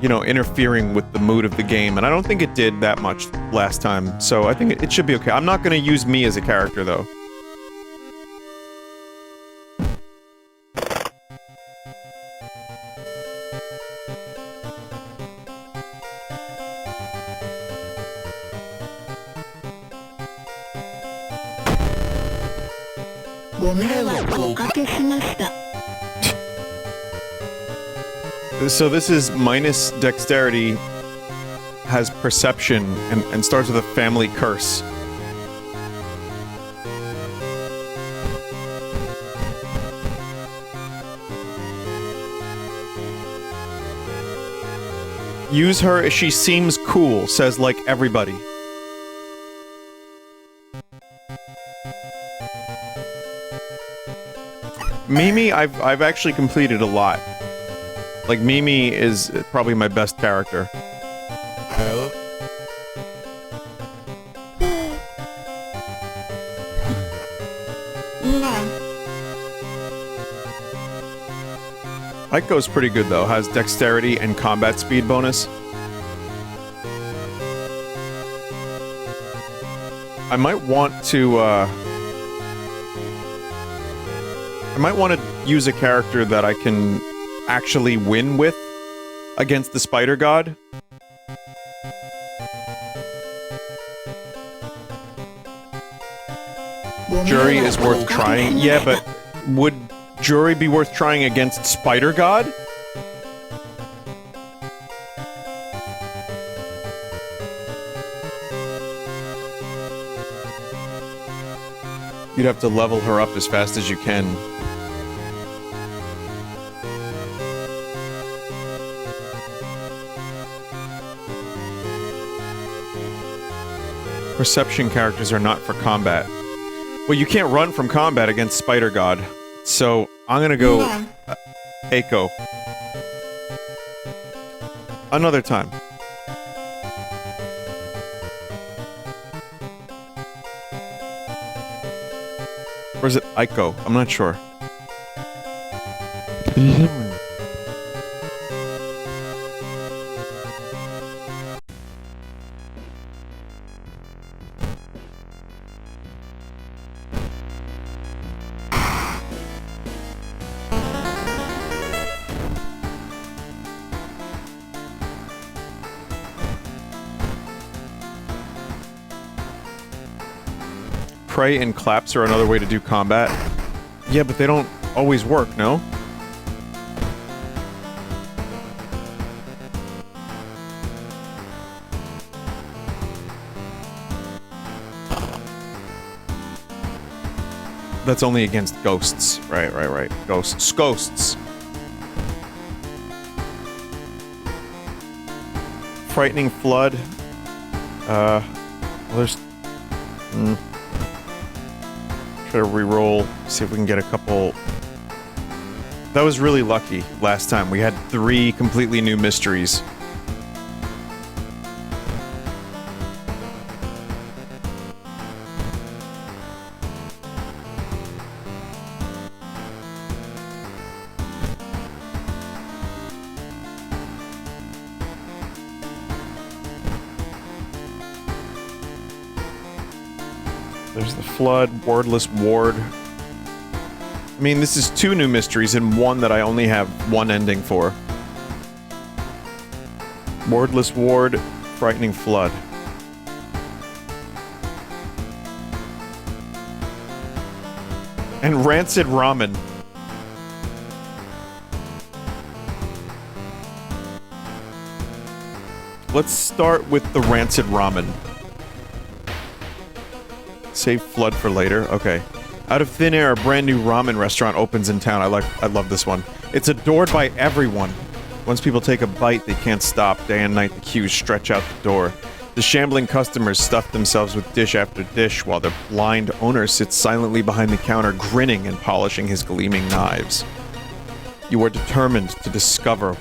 you know, interfering with the mood of the game. And I don't think it did that much last time, so I think it should be okay. I'm not going to use me as a character though. So this is minus dexterity, has perception, and starts with a family curse. Use her as she seems cool, says like everybody. Mimi, I've actually completed a lot. Like, Mimi is probably my best character. Aiko's pretty good though, has dexterity and combat speed bonus. I might want to, use a character that I can actually win with against the Spider God. Jury is worth trying. Yeah, but would Jury be worth trying against Spider God? You'd have to level her up as fast as you can. Perception characters are not for combat. Well, you can't run from combat against Spider God, so I'm gonna go Aiko. Another time. Or is it Aiko? I'm not sure. Pray and claps are another way to do combat. Yeah, but they don't always work, no? That's only against ghosts. Right. Ghosts. Frightening Flood. Well, there's... Try to reroll, see if we can get a couple... That was really lucky last time. We had 3 completely new mysteries. There's the Flood, Wordless Ward. I mean, this is 2 new mysteries and 1 that I only have 1 ending for. Wordless Ward, Frightening Flood. And Rancid Ramen. Let's start with the Rancid Ramen. Save Flood for later. Okay. Out of thin air, a brand new ramen restaurant opens in town. I love this one. It's adored by everyone. Once people take a bite, they can't stop. Day and night, the queues stretch out the door. The shambling customers stuff themselves with dish after dish while their blind owner sits silently behind the counter, grinning and polishing his gleaming knives. You are determined to discover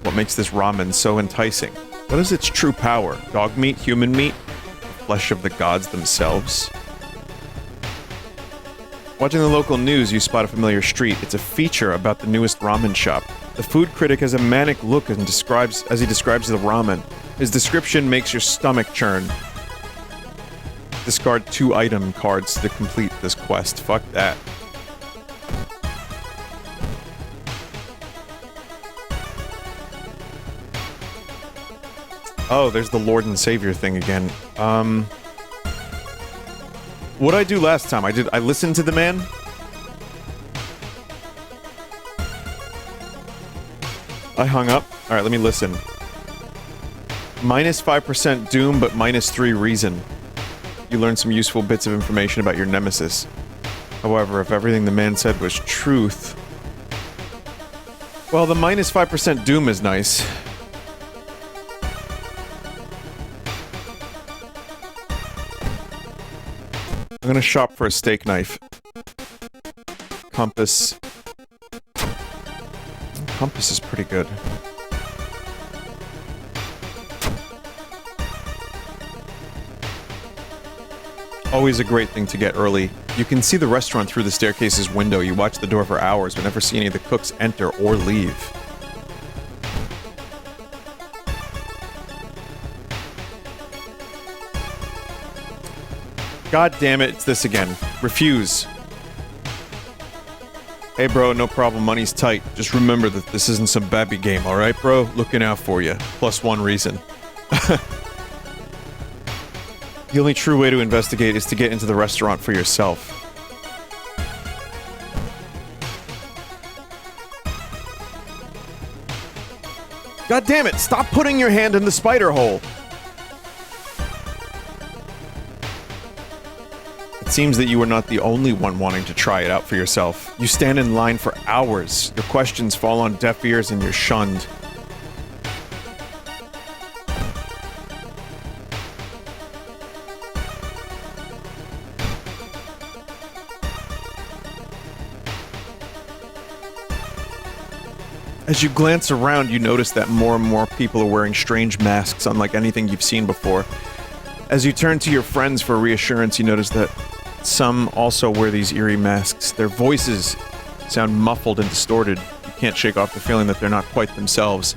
what makes this ramen so enticing. What is its true power? Dog meat? Human meat? Flesh of the gods themselves? Watching the local news, you spot a familiar street. It's a feature about the newest ramen shop. The food critic has a manic look and as he describes the ramen. His description makes your stomach churn. Discard 2 item cards to complete this quest. Fuck that. Oh, there's the Lord and Savior thing again. What'd I do last time? I listened to the man? I hung up. Alright, let me listen. Minus 5% doom, but minus 3 reason. You learn some useful bits of information about your nemesis. However, if everything the man said was truth... Well, the minus 5% doom is nice. I'm gonna shop for a steak knife. Compass. Compass is pretty good. Always a great thing to get early. You can see the restaurant through the staircase's window. You watch the door for hours, but never see any of the cooks enter or leave. God damn it, it's this again. Refuse. Hey bro, no problem, money's tight. Just remember that this isn't some babby game, alright bro? Looking out for you. Plus 1 reason. The only true way to investigate is to get into the restaurant for yourself. God damn it, stop putting your hand in the spider hole! It seems that you are not the only one wanting to try it out for yourself. You stand in line for hours. Your questions fall on deaf ears and you're shunned. As you glance around, you notice that more and more people are wearing strange masks unlike anything you've seen before. As you turn to your friends for reassurance, you notice that some also wear these eerie masks. Their voices sound muffled and distorted. You can't shake off the feeling that they're not quite themselves.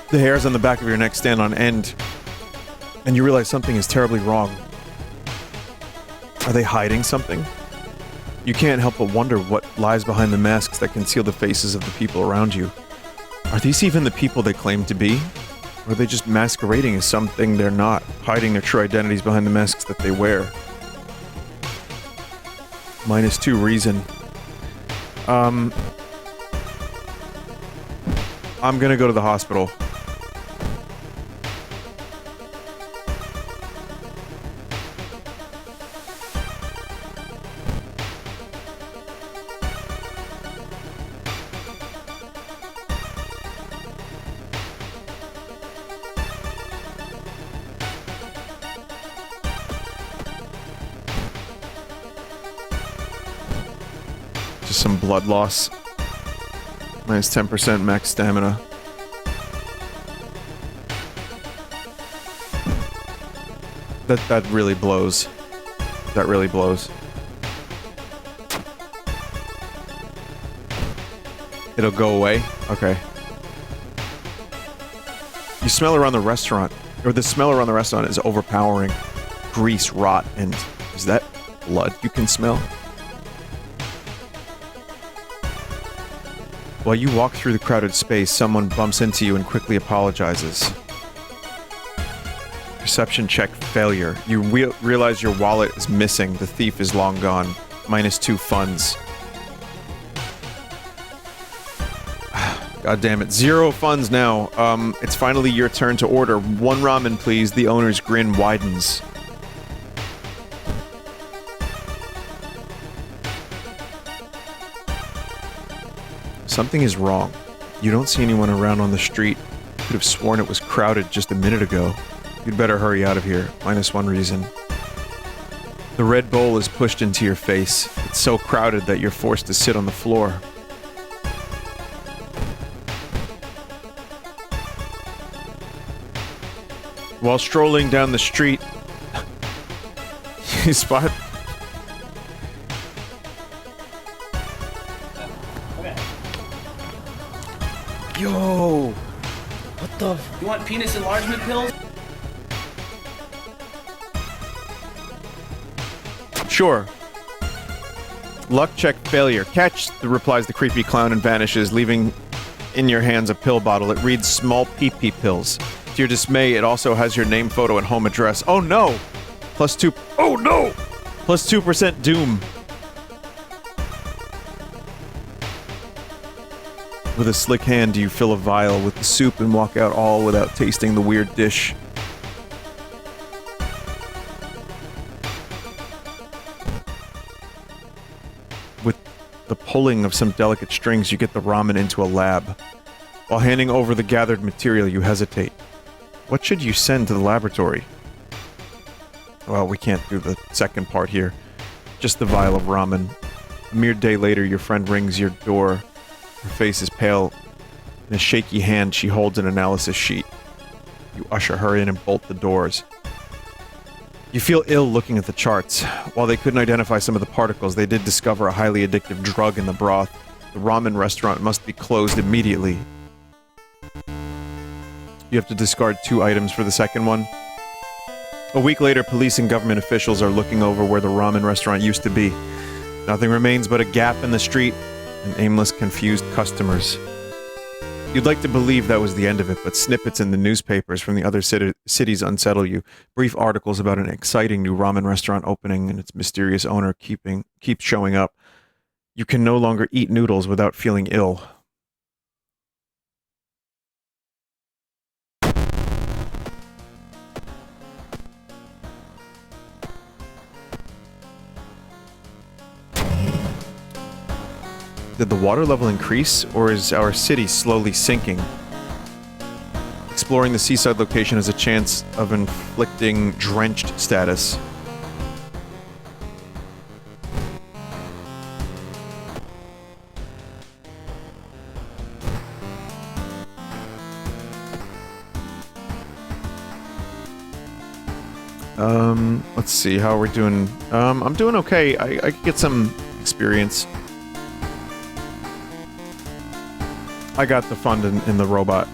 The hairs on the back of your neck stand on end, and you realize something is terribly wrong. Are they hiding something? You can't help but wonder what lies behind the masks that conceal the faces of the people around you. Are these even the people they claim to be? Or are they just masquerading as something they're not, hiding their true identities behind the masks that they wear? Minus 2 reason. I'm gonna go to the hospital. Some blood loss. Minus 10% max stamina. That really blows. That really blows. It'll go away? Okay. You smell around the restaurant, or the smell around the restaurant is overpowering. Grease, rot, and is that blood you can smell? While you walk through the crowded space, someone bumps into you and quickly apologizes. Perception check failure. You realize your wallet is missing. The thief is long gone. Minus 2 funds. God damn it. 0 funds now. It's finally your turn to order. 1 ramen, please. The owner's grin widens. Something is wrong. You don't see anyone around on the street. You could have sworn it was crowded just a minute ago. You'd better hurry out of here. -1 reason. The red bowl is pushed into your face. It's so crowded that you're forced to sit on the floor. While strolling down the street, you spot... Yo! What the? You want penis enlargement pills? Sure. Luck check failure. Catch, replies the creepy clown and vanishes, leaving in your hands a pill bottle. It reads small pee-pee pills. To your dismay, it also has your name, photo, and home address. Oh no! +2... Oh no! +2% doom. With a slick hand, you fill a vial with the soup and walk out all without tasting the weird dish. With the pulling of some delicate strings, you get the ramen into a lab. While handing over the gathered material, you hesitate. What should you send to the laboratory? Well, we can't do the second part here. Just the vial of ramen. A mere day later, your friend rings your door. Her face is pale. In a shaky hand, she holds an analysis sheet. You usher her in and bolt the doors. You feel ill looking at the charts. While they couldn't identify some of the particles, they did discover a highly addictive drug in the broth. The ramen restaurant must be closed immediately. You have to discard 2 items for the second one. A week later, police and government officials are looking over where the ramen restaurant used to be. Nothing remains but a gap in the street and aimless, confused customers. You'd like to believe that was the end of it, but snippets in the newspapers from the other cities unsettle you. Brief articles about an exciting new ramen restaurant opening and its mysterious owner keeps showing up. You can no longer eat noodles without feeling ill. Did the water level increase, or is our city slowly sinking? Exploring the seaside location has a chance of inflicting drenched status. Let's see, how are we doing? I'm doing okay. I could get some experience. I got the fund in the robot.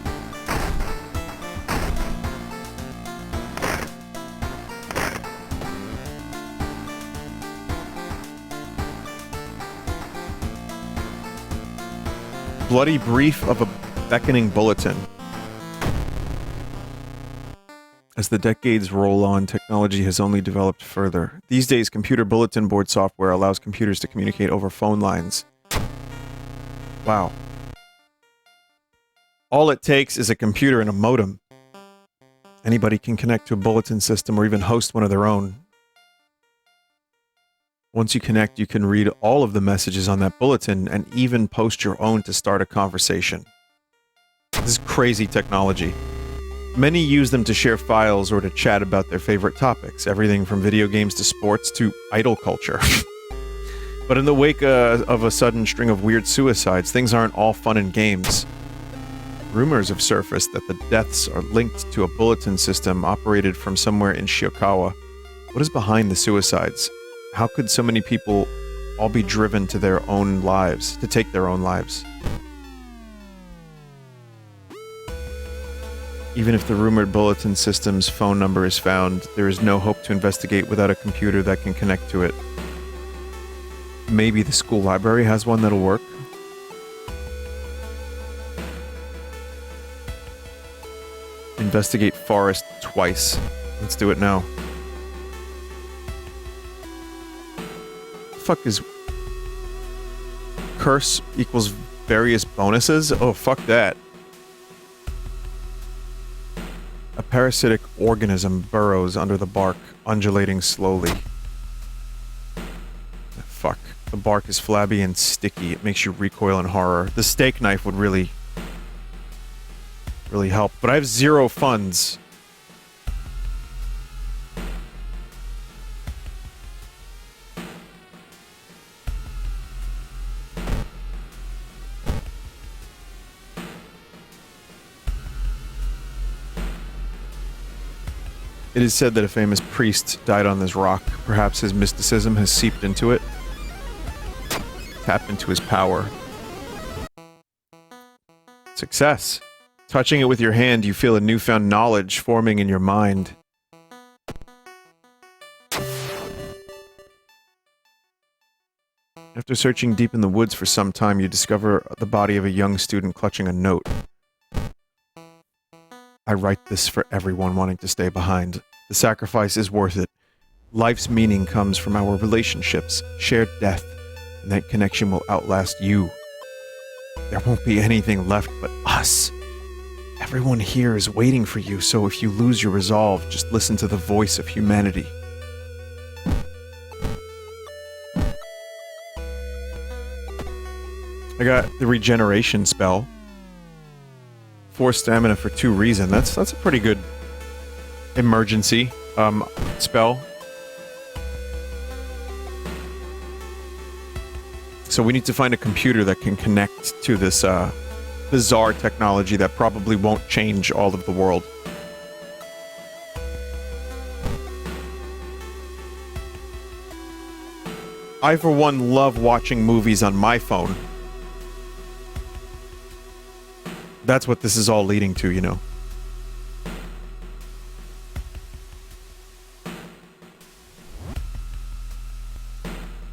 Bloody brief of a beckoning bulletin. As the decades roll on, technology has only developed further. These days, computer bulletin board software allows computers to communicate over phone lines. Wow. All it takes is a computer and a modem. Anybody can connect to a bulletin system or even host one of their own. Once you connect, you can read all of the messages on that bulletin and even post your own to start a conversation. This is crazy technology. Many use them to share files or to chat about their favorite topics, everything from video games to sports to idol culture. But in the wake of a sudden string of weird suicides, things aren't all fun and games. Rumors have surfaced that the deaths are linked to a bulletin system operated from somewhere in Shiokawa. What is behind the suicides? How could so many people all be driven to their own lives, to take their own lives? Even if the rumored bulletin system's phone number is found, there is no hope to investigate without a computer that can connect to it. Maybe the school library has one that'll work? Investigate forest twice. Let's do it now. Fuck is... Curse equals various bonuses? Oh, fuck that. A parasitic organism burrows under the bark, undulating slowly. Fuck. The bark is flabby and sticky. It makes you recoil in horror. The steak knife would really help. But I have 0 funds. It is said that a famous priest died on this rock. Perhaps his mysticism has seeped into it. Tap into his power. Success. Touching it with your hand, you feel a newfound knowledge forming in your mind. After searching deep in the woods for some time, you discover the body of a young student clutching a note. I write this for everyone wanting to stay behind. The sacrifice is worth it. Life's meaning comes from our relationships, shared death, and that connection will outlast you. There won't be anything left but us. Everyone here is waiting for you, so if you lose your resolve, just listen to the voice of humanity. I got the regeneration spell. 4 stamina for 2 reason. That's a pretty good emergency spell. So we need to find a computer that can connect to this bizarre technology that probably won't change all of the world. I, for one, love watching movies on my phone. That's what this is all leading to, you know.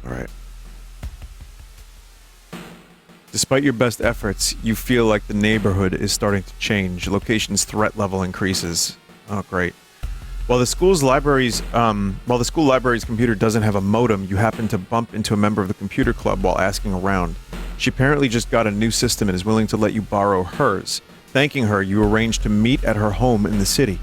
Alright. Despite your best efforts, you feel like the neighborhood is starting to change. Location's threat level increases. Oh, great. While the school library's computer doesn't have a modem, you happen to bump into a member of the computer club while asking around. She apparently just got a new system and is willing to let you borrow hers. Thanking her, you arrange to meet at her home in the city.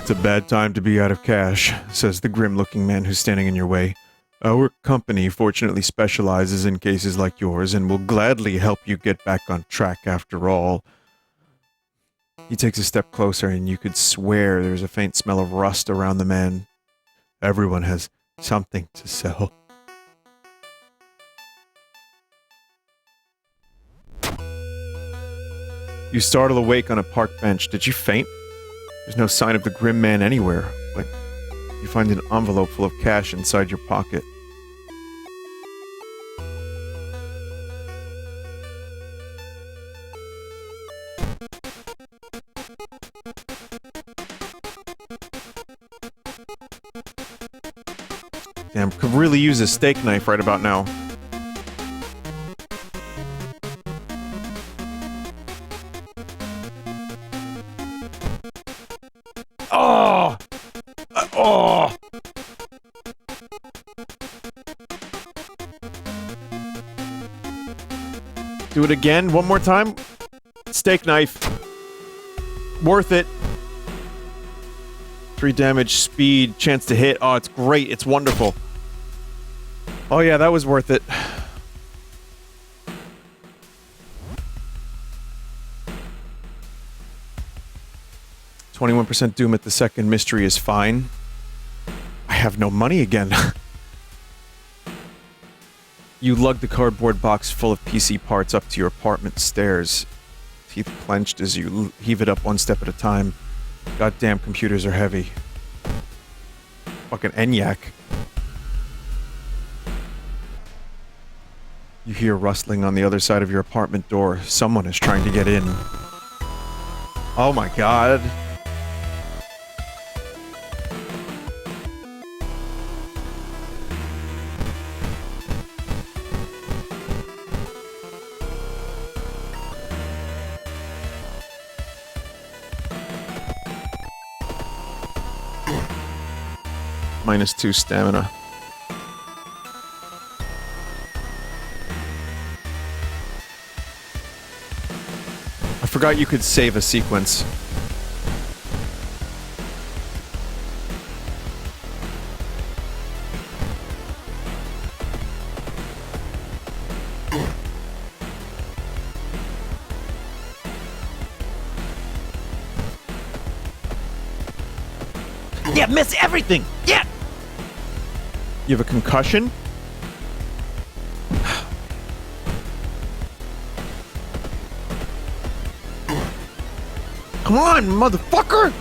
It's a bad time to be out of cash, says the grim-looking man who's standing in your way. Our company fortunately specializes in cases like yours and will gladly help you get back on track after all. He takes a step closer and you could swear there's a faint smell of rust around the man. Everyone has something to sell. You startle awake on a park bench. Did you faint? There's no sign of the grim man anywhere, but you find an envelope full of cash inside your pocket. Damn, could really use a steak knife right about now. Oh! Oh! Do it again, one more time. Steak knife. Worth it. 3 damage, speed, chance to hit. Oh, it's great. It's wonderful. Oh yeah, that was worth it. %, doom at the second. Mystery is fine. I have no money again. You lug the cardboard box full of PC parts up to your apartment stairs. Teeth clenched as you heave it up one step at a time. Goddamn computers are heavy. Fucking ENIAC. You hear rustling on the other side of your apartment door. Someone is trying to get in. Oh my god. -2 stamina. I forgot you could save a sequence. Yeah, miss everything! Yeah! You have a concussion? Come on, motherfucker!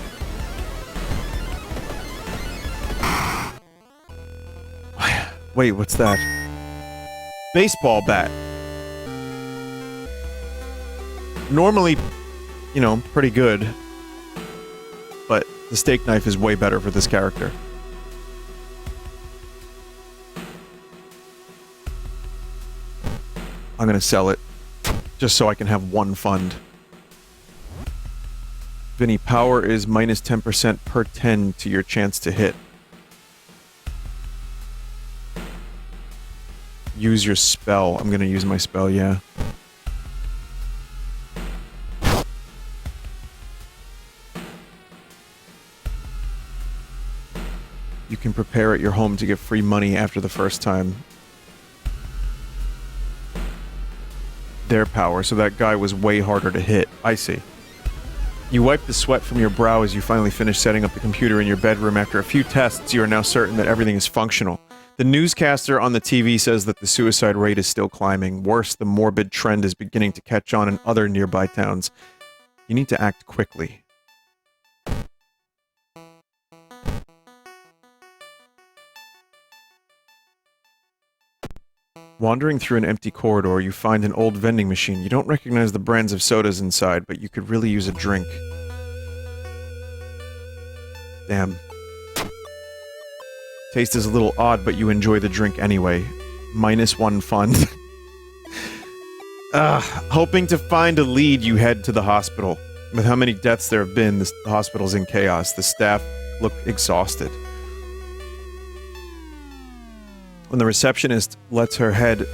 Wait, what's that? Baseball bat. Normally, you know, pretty good. But the steak knife is way better for this character. I'm gonna sell it. Just so I can have one fund. Vinny, power is minus 10% per 10 to your chance to hit. Use your spell. I'm gonna use my spell, yeah. You can prepare at your home to get free money after the first time. Their power, so that guy was way harder to hit. I see. You wipe the sweat from your brow as you finally finish setting up the computer in your bedroom. After a few tests, you are now certain that everything is functional. The newscaster on the TV says that the suicide rate is still climbing. Worse, the morbid trend is beginning to catch on in other nearby towns. You need to act quickly. Wandering through an empty corridor, you find an old vending machine. You don't recognize the brands of sodas inside, but you could really use a drink. Damn. Taste is a little odd, but you enjoy the drink anyway. Minus one fund. Hoping to find a lead, you head to the hospital. With how many deaths there have been, the hospital's in chaos. The staff look exhausted. When the receptionist lets her head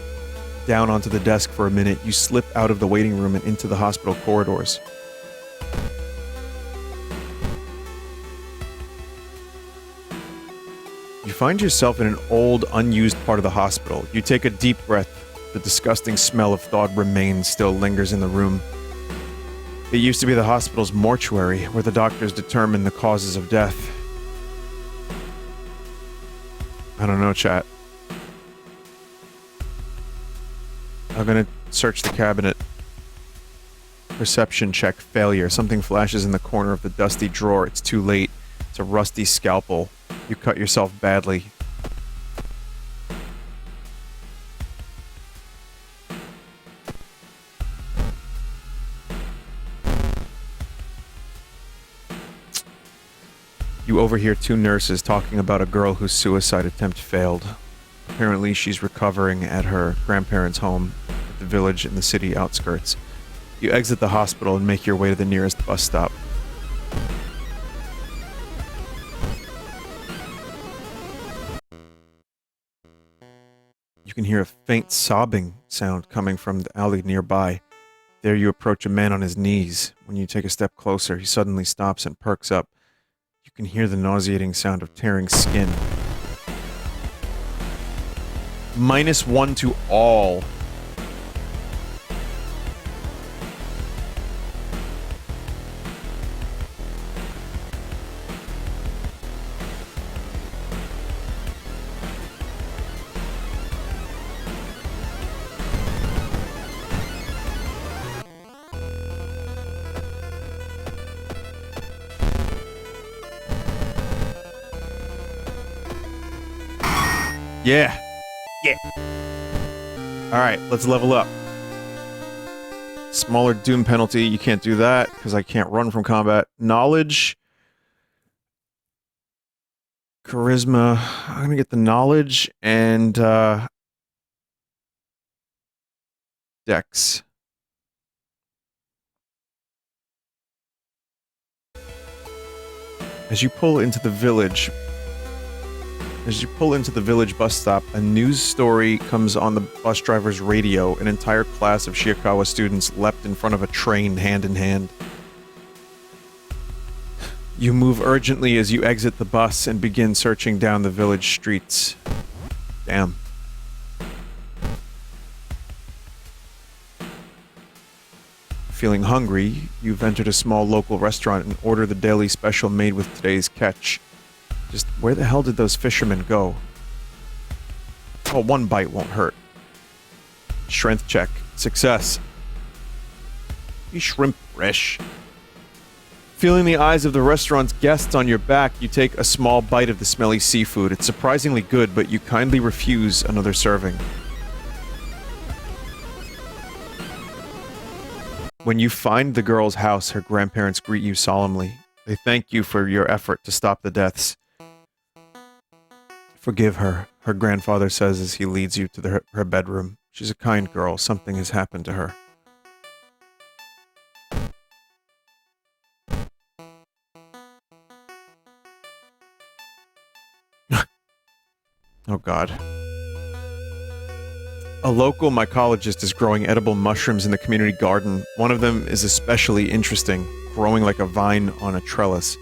down onto the desk for a minute, you slip out of the waiting room and into the hospital corridors. You find yourself in an old, unused part of the hospital. You take a deep breath. The disgusting smell of thawed remains still lingers in the room. It used to be the hospital's mortuary, where the doctors determine the causes of death. I don't know, chat. I'm gonna search the cabinet. Perception check failure. Something flashes in the corner of the dusty drawer. It's too late. It's a rusty scalpel. You cut yourself badly. You overhear two nurses talking about a girl whose suicide attempt failed. Apparently, she's recovering at her grandparents' home at the village in the city outskirts. You exit the hospital and make your way to the nearest bus stop. You can hear a faint sobbing sound coming from the alley nearby. There you approach a man on his knees. When you take a step closer, he suddenly stops and perks up. You can hear the nauseating sound of tearing skin. -1 to all. Yeah. Yeah. Alright, let's level up. Smaller doom penalty. You can't do that, because I can't run from combat. Knowledge. Charisma. I'm gonna get the knowledge and, Dex. As you pull into the village bus stop, a news story comes on the bus driver's radio. An entire class of Shiikawa students leapt in front of a train hand in hand. You move urgently as you exit the bus and begin searching down the village streets. Damn. Feeling hungry, you've entered a small local restaurant and order the daily special made with today's catch. Just where the hell did those fishermen go? Oh, one bite won't hurt. Strength check. Success. You shrimp fresh. Feeling the eyes of the restaurant's guests on your back, you take a small bite of the smelly seafood. It's surprisingly good, but you kindly refuse another serving. When you find the girl's house, her grandparents greet you solemnly. They thank you for your effort to stop the deaths. Forgive her, her grandfather says as he leads you to her bedroom. She's a kind girl. Something has happened to her. Oh, God. A local mycologist is growing edible mushrooms in the community garden. One of them is especially interesting, growing like a vine on a trellis.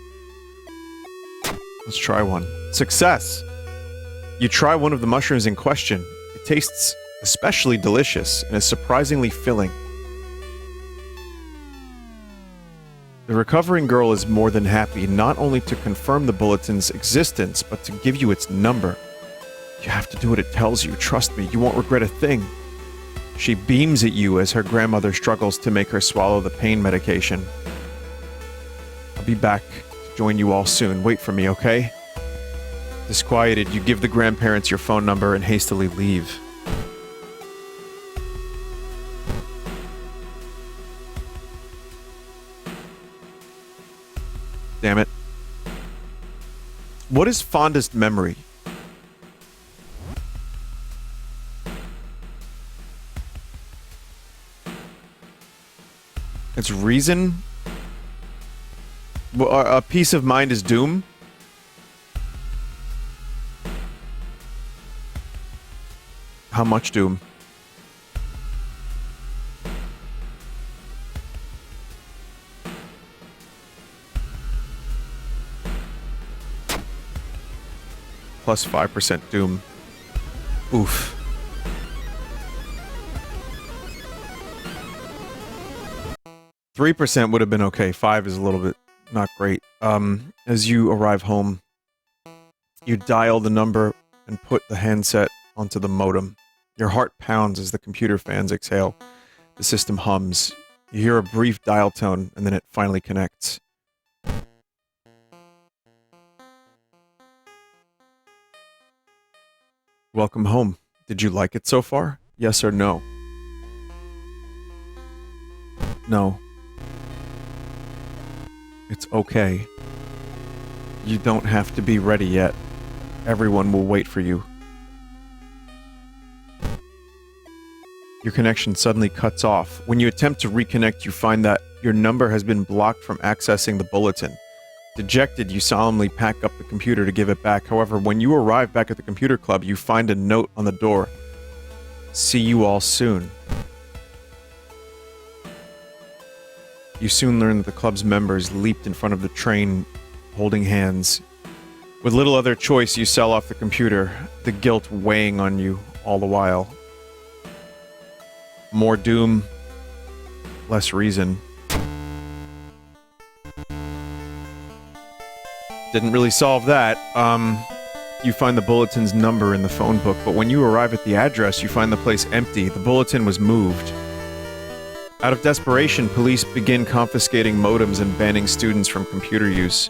Let's try one. Success! You try one of the mushrooms in question. It tastes especially delicious and is surprisingly filling. The recovering girl is more than happy not only to confirm the bulletin's existence, but to give you its number. You have to do what it tells you. Trust me, you won't regret a thing. She beams at you as her grandmother struggles to make her swallow the pain medication. I'll be back to join you all soon. Wait for me, okay? Disquieted, you give the grandparents your phone number and hastily leave. Damn it. What is fondest memory? It's reason? A peace of mind is doom? How much doom? Plus 5% doom. Oof. %3 would have been okay. 5 is a little bit not great. As you arrive home, you dial the number and put the handset onto the modem. Your heart pounds as the computer fans exhale. The system hums. You hear a brief dial tone, and then it finally connects. Welcome home. Did you like it so far? Yes or no? No. It's okay. You don't have to be ready yet. Everyone will wait for you. Your connection suddenly cuts off. When you attempt to reconnect, you find that your number has been blocked from accessing the bulletin. Dejected, you solemnly pack up the computer to give it back. However, when you arrive back at the computer club, you find a note on the door. See you all soon. You soon learn that the club's members leaped in front of the train, holding hands. With little other choice, you sell off the computer, the guilt weighing on you all the while. More doom, less reason. Didn't really solve that. You find the bulletin's number in the phone book, but when you arrive at the address, you find the place empty. The bulletin was moved. Out of desperation, police begin confiscating modems and banning students from computer use.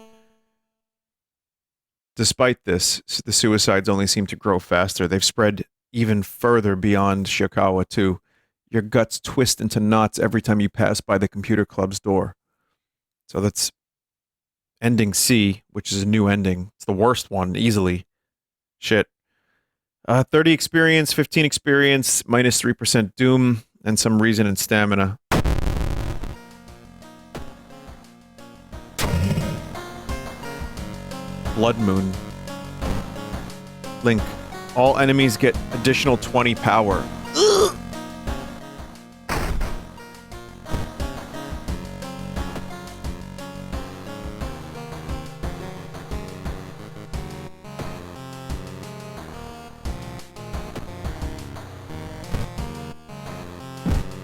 Despite this, the suicides only seem to grow faster. They've spread even further beyond Shikawa, too. Your guts twist into knots every time you pass by the computer club's door. So that's ending C, which is a new ending. It's the worst one, easily. Shit. 30 experience, 15 experience, minus 3% doom, and some reason and stamina. Blood Moon. Link. All enemies get additional 20 power. Ugh!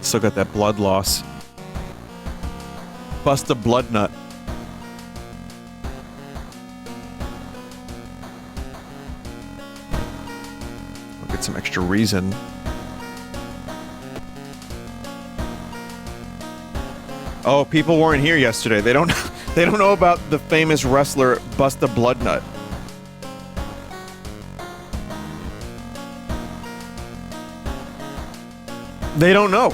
Still got that blood loss. Bust a blood nut. I'll get some extra reason. Oh, people weren't here yesterday. They don't They don't know about the famous wrestler Busta Bloodnut. They don't know.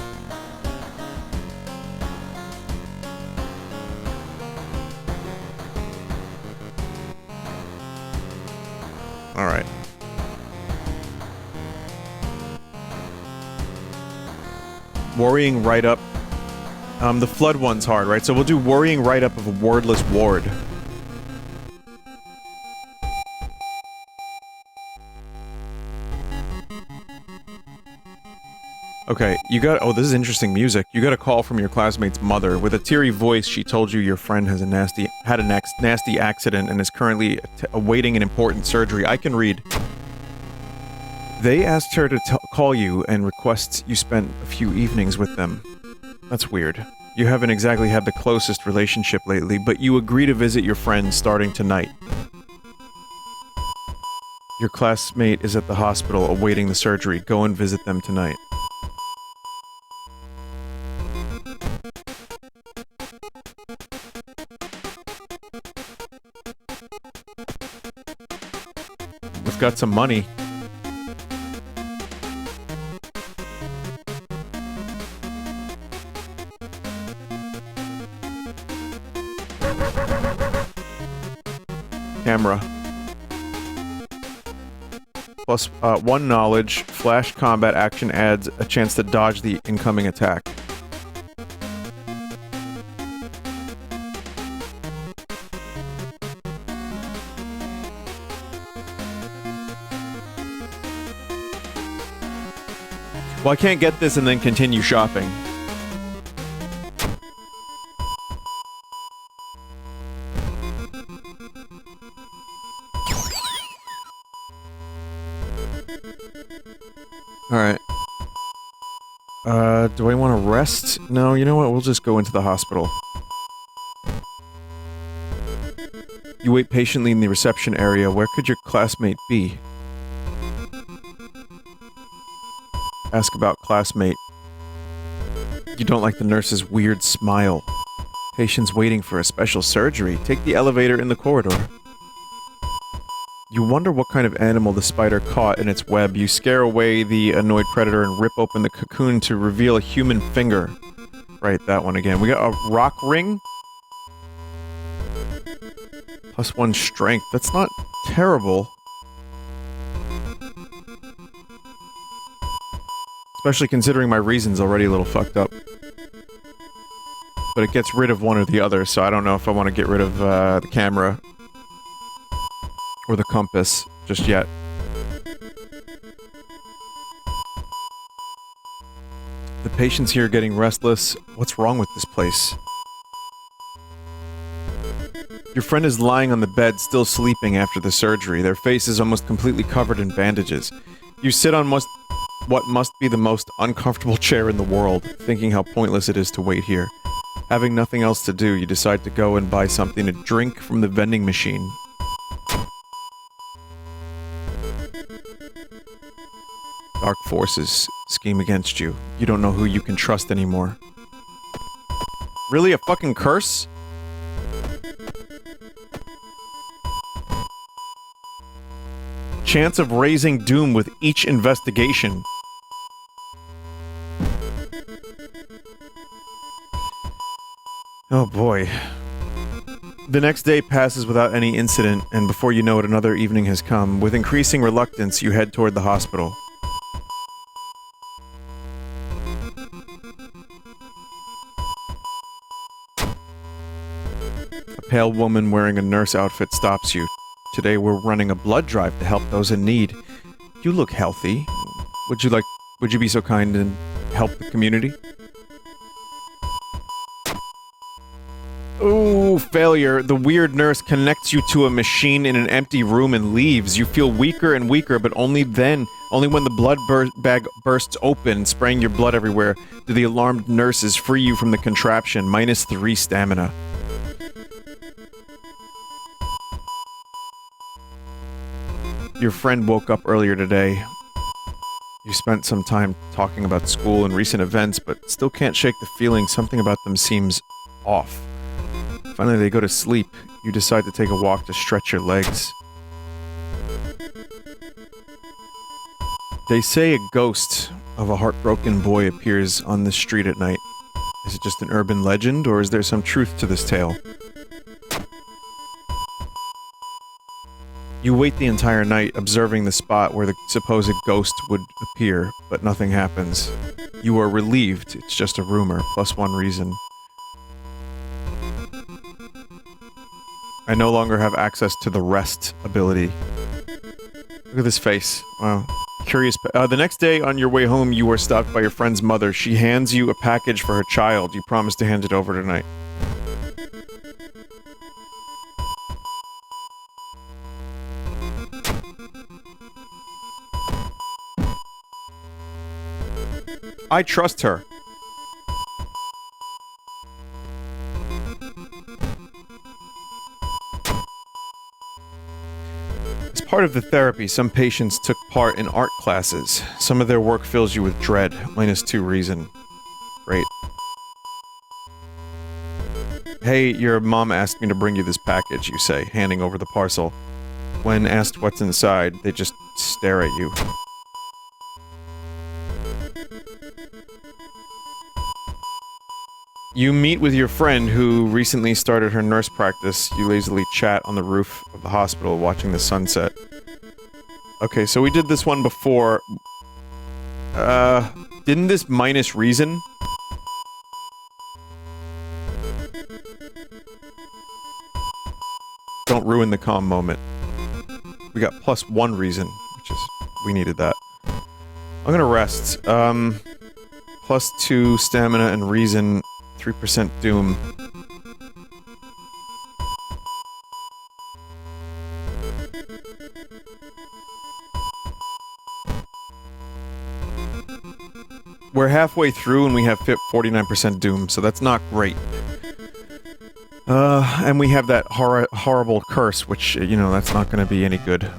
All right. Worrying right up. The flood one's hard, right? So we'll do worrying right up of a wordless ward. Okay, you got- oh, this is interesting music. You got a call from your classmate's mother. With a teary voice, she told you your friend has a nasty accident and is currently awaiting an important surgery. I can read. They asked her to call you and request you spend a few evenings with them. That's weird. You haven't exactly had the closest relationship lately, but you agree to visit your friend starting tonight. Your classmate is at the hospital awaiting the surgery. Go and visit them tonight. We've got some money. Camera. Plus 1 knowledge. Flash combat action adds a chance to dodge the incoming attack. Well, I can't get this and then continue shopping. Alright. Do I want to rest? No, you know what? We'll just go into the hospital. You wait patiently in the reception area. Where could your classmate be? Ask about classmate. You don't like the nurse's weird smile. Patient's waiting for a special surgery. Take the elevator in the corridor. You wonder what kind of animal the spider caught in its web. You scare away the annoyed predator and rip open the cocoon to reveal a human finger. Right, that one again. We got a rock ring. Plus 1 strength. That's not terrible. Especially considering my reason's already a little fucked up. But it gets rid of one or the other, so I don't know if I want to get rid of the camera. Or the compass, just yet. The patient's here getting restless. What's wrong with this place? Your friend is lying on the bed, still sleeping after the surgery. Their face is almost completely covered in bandages. You sit on what must be the most uncomfortable chair in the world, thinking how pointless it is to wait here. Having nothing else to do, you decide to go and buy something to drink from the vending machine. Dark forces scheme against you. You don't know who you can trust anymore. Really? A fucking curse? Chance of raising doom with each investigation. Oh boy. The next day passes without any incident, and before you know it, another evening has come. With increasing reluctance, you head toward the hospital. A pale woman wearing a nurse outfit stops you. Today we're running a blood drive to help those in need. You look healthy. Would you be so kind and help the community? Ooh, failure. The weird nurse connects you to a machine in an empty room and leaves. You feel weaker and weaker, but only when the blood bag bursts open, spraying your blood everywhere, do the alarmed nurses free you from the contraption. -3 stamina. Your friend woke up earlier today. You spent some time talking about school and recent events, but still can't shake the feeling something about them seems off. Finally, they go to sleep. You decide to take a walk to stretch your legs. They say a ghost of a heartbroken boy appears on the street at night. Is it just an urban legend, or is there some truth to this tale? You wait the entire night, observing the spot where the supposed ghost would appear, but nothing happens. You are relieved, it's just a rumor, plus one reason. I no longer have access to the rest ability. Look at this face. Wow. Curious. The next day on your way home, you are stopped by your friend's mother. She hands you a package for her child. You promise to hand it over tonight. I trust her. As part of the therapy, some patients took part in art classes. Some of their work fills you with dread. -2 reason. Great. Hey, your mom asked me to bring you this package, you say, handing over the parcel. When asked what's inside, they just stare at you. You meet with your friend who recently started her nurse practice. You lazily chat on the roof of the hospital watching the sunset. Okay, so we did this one before. Didn't this minus reason? Don't ruin the calm moment. We got +1 reason, which is... we needed that. I'm gonna rest. +2 stamina and reason... 3% doom. We're halfway through and we have 49% doom, so that's not great. And we have that horrible curse, which, you know, that's not gonna be any good.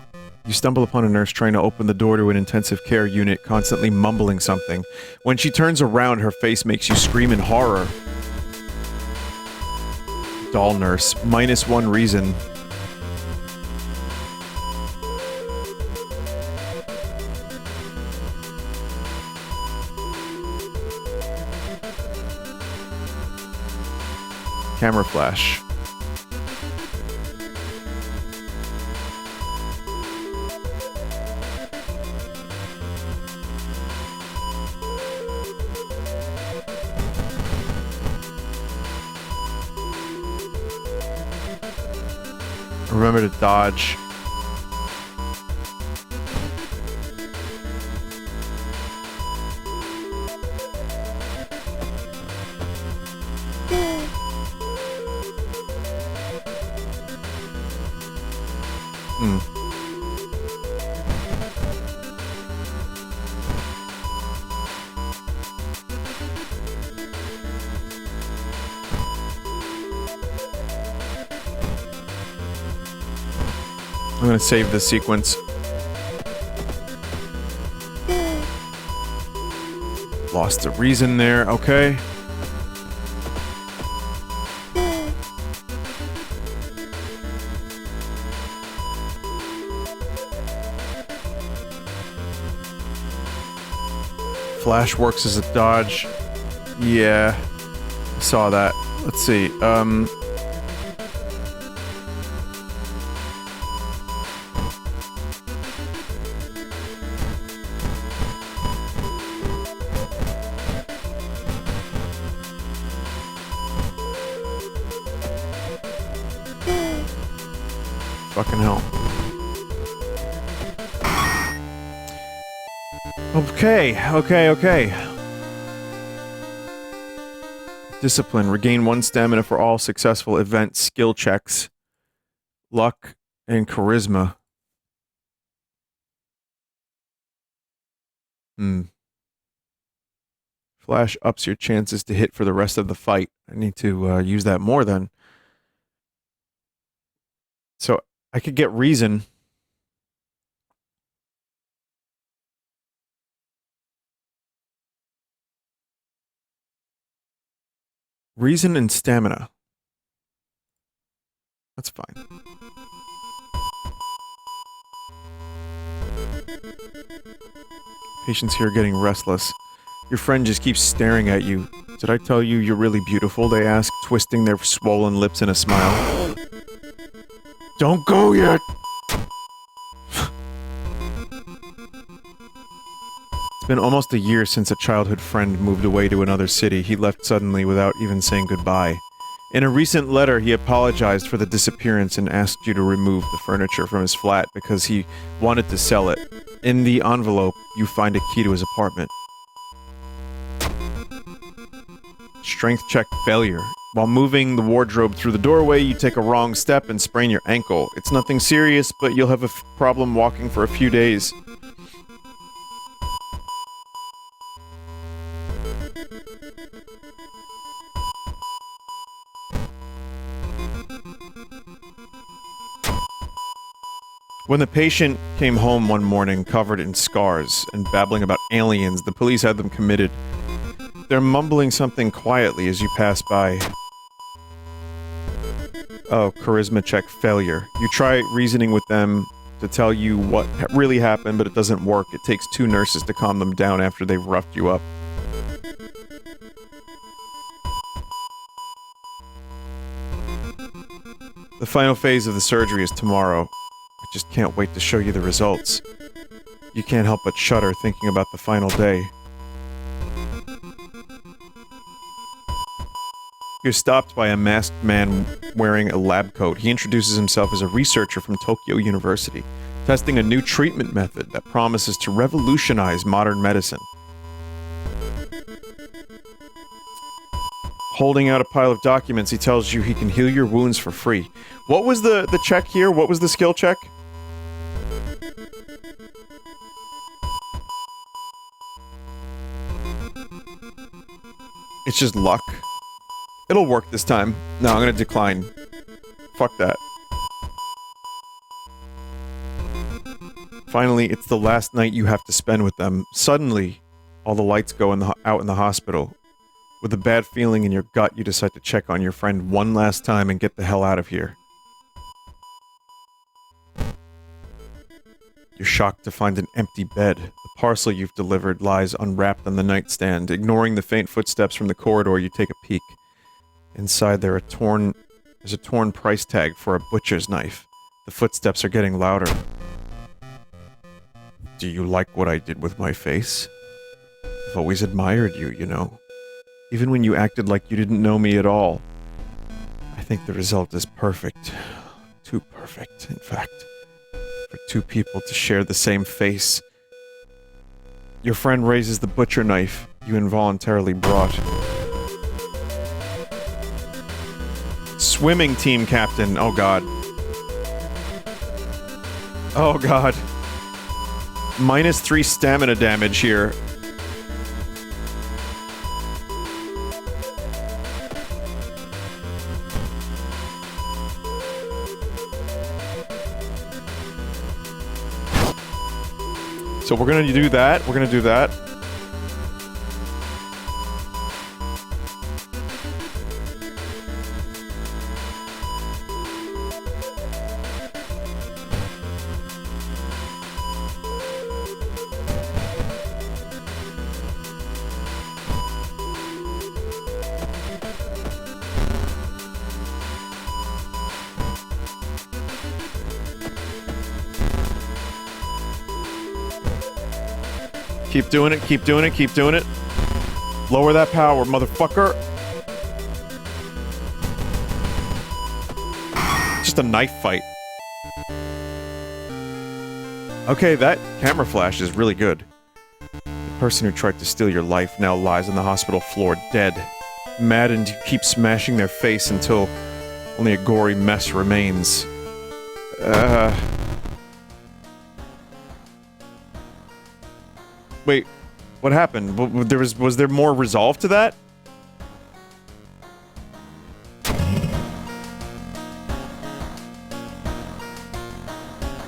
You stumble upon a nurse trying to open the door to an intensive care unit, constantly mumbling something. When she turns around, her face makes you scream in horror. Doll nurse. -1 reason. Camera flash. Remember to dodge. I'm gonna save this sequence. Lost a reason there, okay. Flash works as a dodge. Yeah. Saw that. Let's see, fucking hell. Okay. Discipline. Regain 1 stamina for all successful event skill checks. Luck and charisma. Flash ups your chances to hit for the rest of the fight. I need to use that more then. So I could get reason. Reason and stamina. That's fine. Patients here are getting restless. Your friend just keeps staring at you. Did I tell you you're really beautiful? They ask, twisting their swollen lips in a smile. Don't go yet! It's been almost a year since a childhood friend moved away to another city. He left suddenly without even saying goodbye. In a recent letter, he apologized for the disappearance and asked you to remove the furniture from his flat because he wanted to sell it. In the envelope, you find a key to his apartment. Strength check failure. While moving the wardrobe through the doorway, you take a wrong step and sprain your ankle. It's nothing serious, but you'll have a problem walking for a few days. When the patient came home one morning covered in scars and babbling about aliens, the police had them committed. They're mumbling something quietly as you pass by. Oh, charisma check failure. You try reasoning with them to tell you what really happened, but it doesn't work. It takes 2 nurses to calm them down after they've roughed you up. The final phase of the surgery is tomorrow. I just can't wait to show you the results. You can't help but shudder thinking about the final day. You're stopped by a masked man wearing a lab coat. He introduces himself as a researcher from Tokyo University, testing a new treatment method that promises to revolutionize modern medicine. Holding out a pile of documents, he tells you he can heal your wounds for free. What was the check here? What was the skill check? It's just luck. It'll work this time. No, I'm gonna decline. Fuck that. Finally, it's the last night you have to spend with them. Suddenly, all the lights go out in the hospital. With a bad feeling in your gut, you decide to check on your friend one last time and get the hell out of here. You're shocked to find an empty bed. The parcel you've delivered lies unwrapped on the nightstand. Ignoring the faint footsteps from the corridor, you take a peek. Inside there's a torn price tag for a butcher's knife. The footsteps are getting louder. Do you like what I did with my face? I've always admired you, you know. Even when you acted like you didn't know me at all. I think the result is perfect. Too perfect, in fact. For 2 people to share the same face. Your friend raises the butcher knife you involuntarily brought. Swimming team captain. Oh god. Oh god. -3 stamina damage here. So we're gonna do that. We're gonna do that. Keep doing it, keep doing it, keep doing it. Lower that power, motherfucker. Just a knife fight. Okay, that camera flash is really good. The person who tried to steal your life now lies on the hospital floor, dead. Maddened, you keep smashing their face until only a gory mess remains. Wait, what happened? Was there more resolve to that?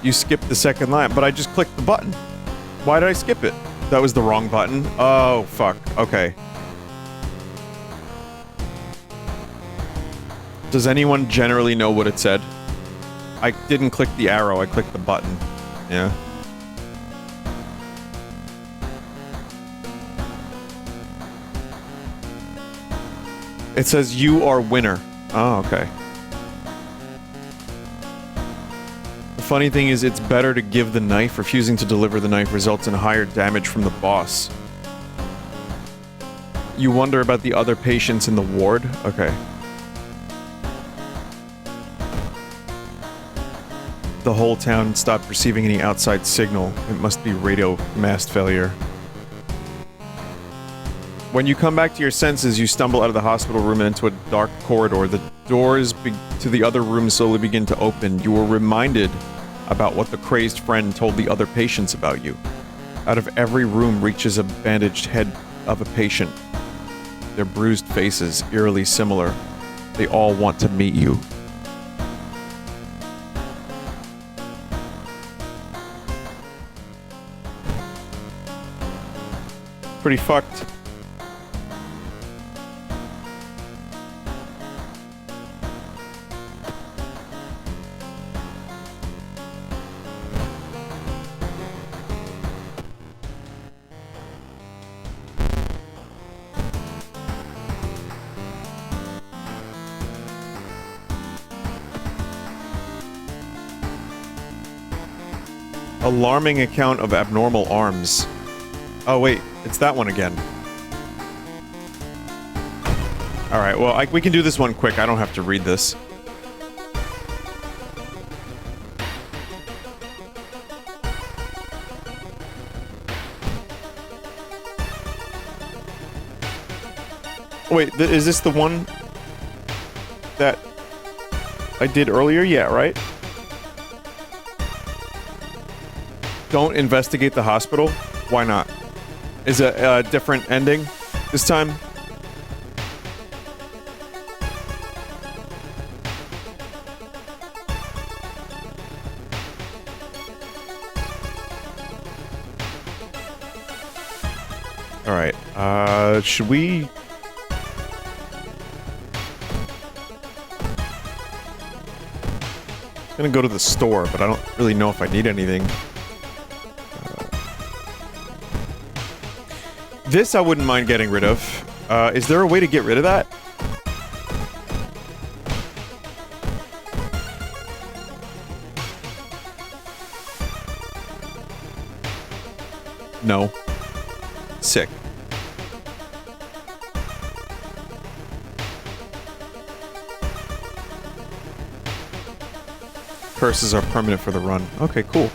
You skipped the second line, but I just clicked the button. Why did I skip it? That was the wrong button? Oh, fuck. Okay. Does anyone generally know what it said? I didn't click the arrow, I clicked the button. Yeah. It says you are winner. Oh, okay. The funny thing is, it's better to give the knife. Refusing to deliver the knife results in higher damage from the boss. You wonder about the other patients in the ward? Okay. The whole town stopped receiving any outside signal. It must be radio mast failure. When you come back to your senses, you stumble out of the hospital room and into a dark corridor. The doors to the other rooms slowly begin to open. You are reminded about what the crazed friend told the other patients about you. Out of every room reaches a bandaged head of a patient. Their bruised faces, eerily similar. They all want to meet you. Pretty fucked. Alarming account of abnormal arms. Oh wait, it's that one again. Alright, well, we can do this one quick. I don't have to read this. Wait, is this the one that I did earlier? Yeah, right? Don't investigate the hospital? Why not? Is it a different ending this time? Alright, should we... I'm gonna go to the store, but I don't really know if I need anything. This I wouldn't mind getting rid of. Is there a way to get rid of that? No. Sick. Curses are permanent for the run. Okay, cool.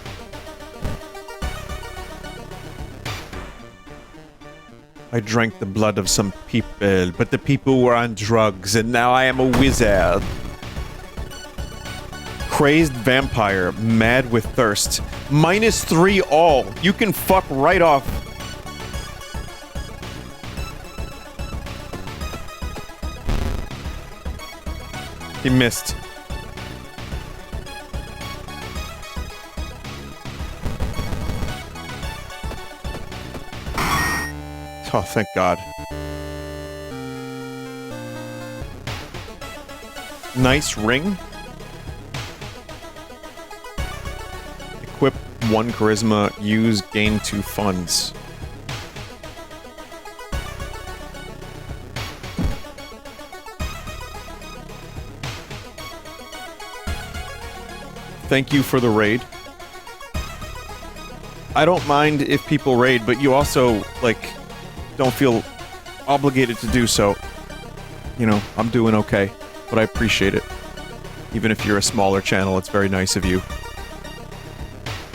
I drank the blood of some people, but the people were on drugs, and now I am a wizard. Crazed vampire, mad with thirst. -3 all. You can fuck right off. He missed. Oh, thank God. Nice ring. Equip 1 charisma. Use gain 2 funds. Thank you for the raid. I don't mind if people raid, but you also, like... don't feel obligated to do so. You know, I'm doing okay, but I appreciate it. Even if you're a smaller channel, it's very nice of you.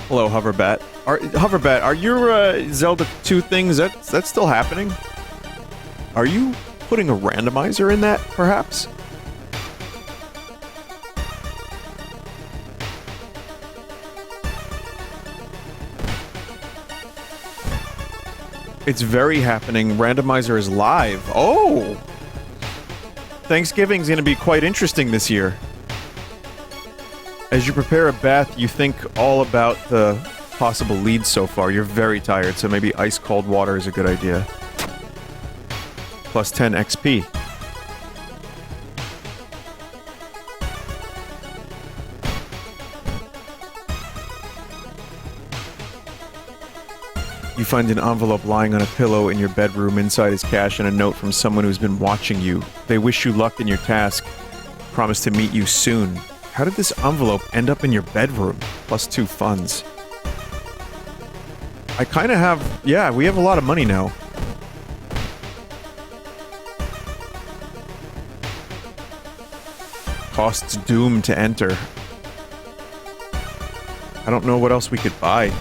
Hello, Hoverbat. Hoverbat, are your Zelda 2 things, that's still happening? Are you putting a randomizer in that, perhaps? It's very happening. Randomizer is live. Oh! Thanksgiving's gonna be quite interesting this year. As you prepare a bath, you think all about the possible leads so far. You're very tired, so maybe ice-cold water is a good idea. Plus 10 XP. You find an envelope lying on a pillow in your bedroom. Inside is cash and a note from someone who's been watching you. They wish you luck in your task. Promise to meet you soon. How did this envelope end up in your bedroom? +2 funds. I kind of have... Yeah, we have a lot of money now. Costs doom to enter. I don't know what else we could buy.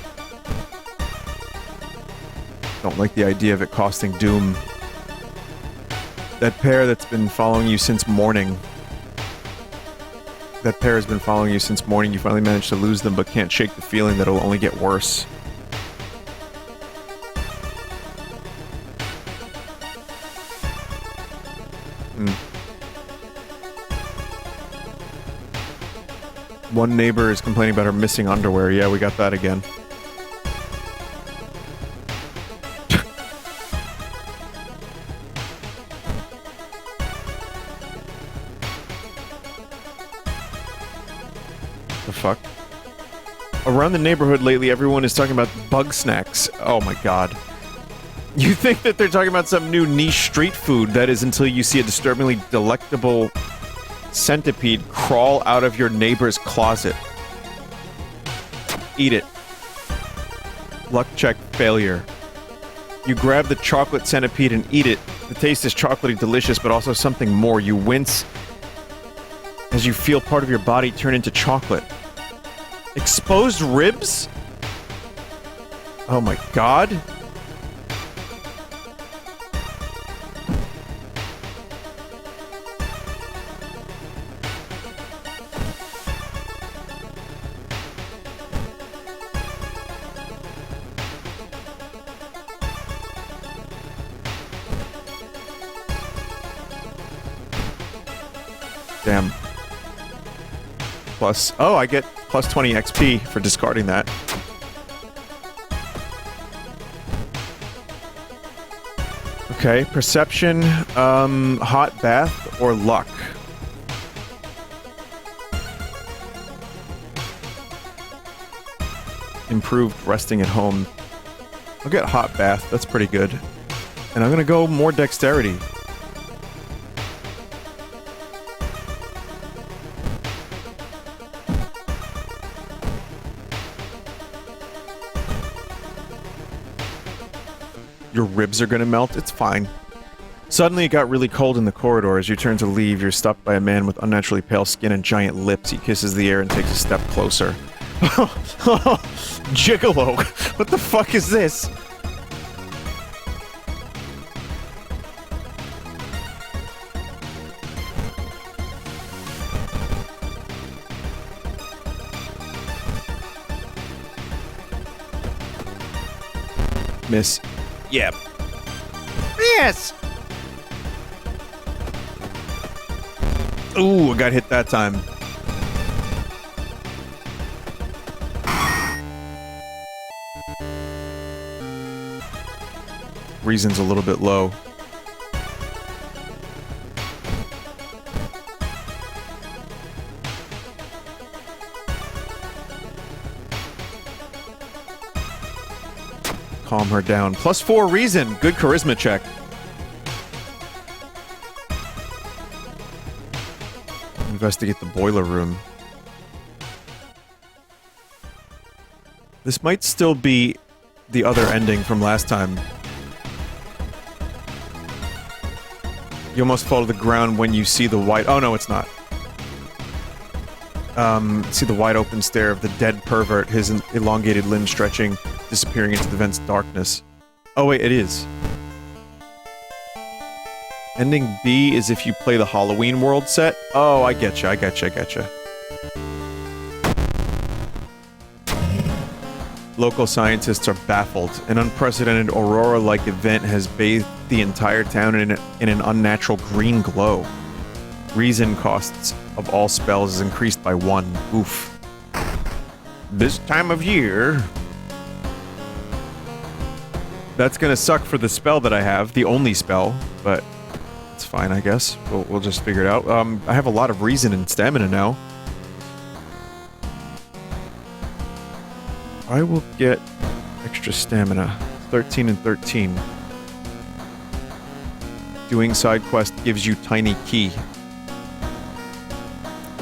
Don't like the idea of it costing doom. That pair that's been following you since morning. That pair has been following you since morning. You finally managed to lose them, but can't shake the feeling that it'll only get worse. One neighbor is complaining about her missing underwear. Yeah, we got that again. The fuck? Around the neighborhood lately, everyone is talking about bug snacks. Oh my god. You think that they're talking about some new niche street food, that is until you see a disturbingly delectable centipede crawl out of your neighbor's closet. Eat it. Luck check failure. You grab the chocolate centipede and eat it. The taste is chocolatey delicious, but also something more. You wince as you feel part of your body turn into chocolate. Exposed ribs? Oh my god. Damn. Plus... Oh, I get plus 20 XP for discarding that. Okay, perception, hot bath, or luck. Improved resting at home. I'll get hot bath, that's pretty good. And I'm gonna go more dexterity. Your ribs are gonna melt? It's fine. Suddenly it got really cold in the corridor. As you turn to leave, you're stopped by a man with unnaturally pale skin and giant lips. He kisses the air and takes a step closer. Gigolo! What the fuck is this? Miss. Yep. Yes! Ooh, I got hit that time. Reason's a little bit low. Calm her down. +4 reason. Good charisma check. Investigate the boiler room. This might still be the other ending from last time. You almost fall to the ground when you see the white... Oh, no, it's not. See the wide open stare of the dead pervert, his elongated limbs stretching, disappearing into the vent's darkness. Oh wait, it is. Ending B is if you play the Halloween World set. Oh, I getcha, I getcha, I getcha. Local scientists are baffled. An unprecedented aurora-like event has bathed the entire town in an unnatural green glow. Reason costs of all spells is increased by 1. Oof. This time of year... That's gonna suck for the spell that I have, the only spell, but it's fine, I guess. We'll just figure it out. I have a lot of reason and stamina now. I will get extra stamina. 13 and 13. Doing side quest gives you tiny key.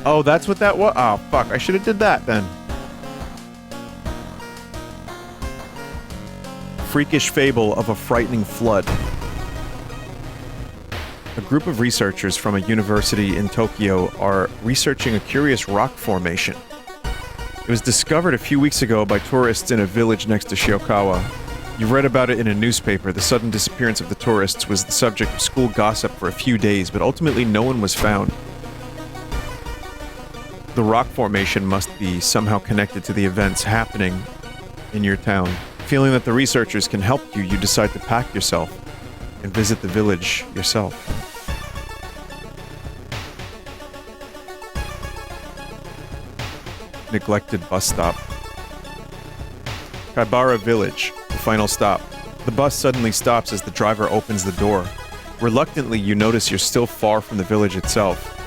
Oh, that's what that was? Oh, fuck. I should have did that then. Freakish fable of a frightening flood. A group of researchers from a university in Tokyo are researching a curious rock formation. It was discovered a few weeks ago by tourists in a village next to Shiokawa. You read about it in a newspaper. The sudden disappearance of the tourists was the subject of school gossip for a few days, but ultimately no one was found. The rock formation must be somehow connected to the events happening in your town. Feeling that the researchers can help you, you decide to pack yourself and visit the village yourself. Neglected bus stop. Kaibara Village, the final stop. The bus suddenly stops as the driver opens the door. Reluctantly, you notice you're still far from the village itself.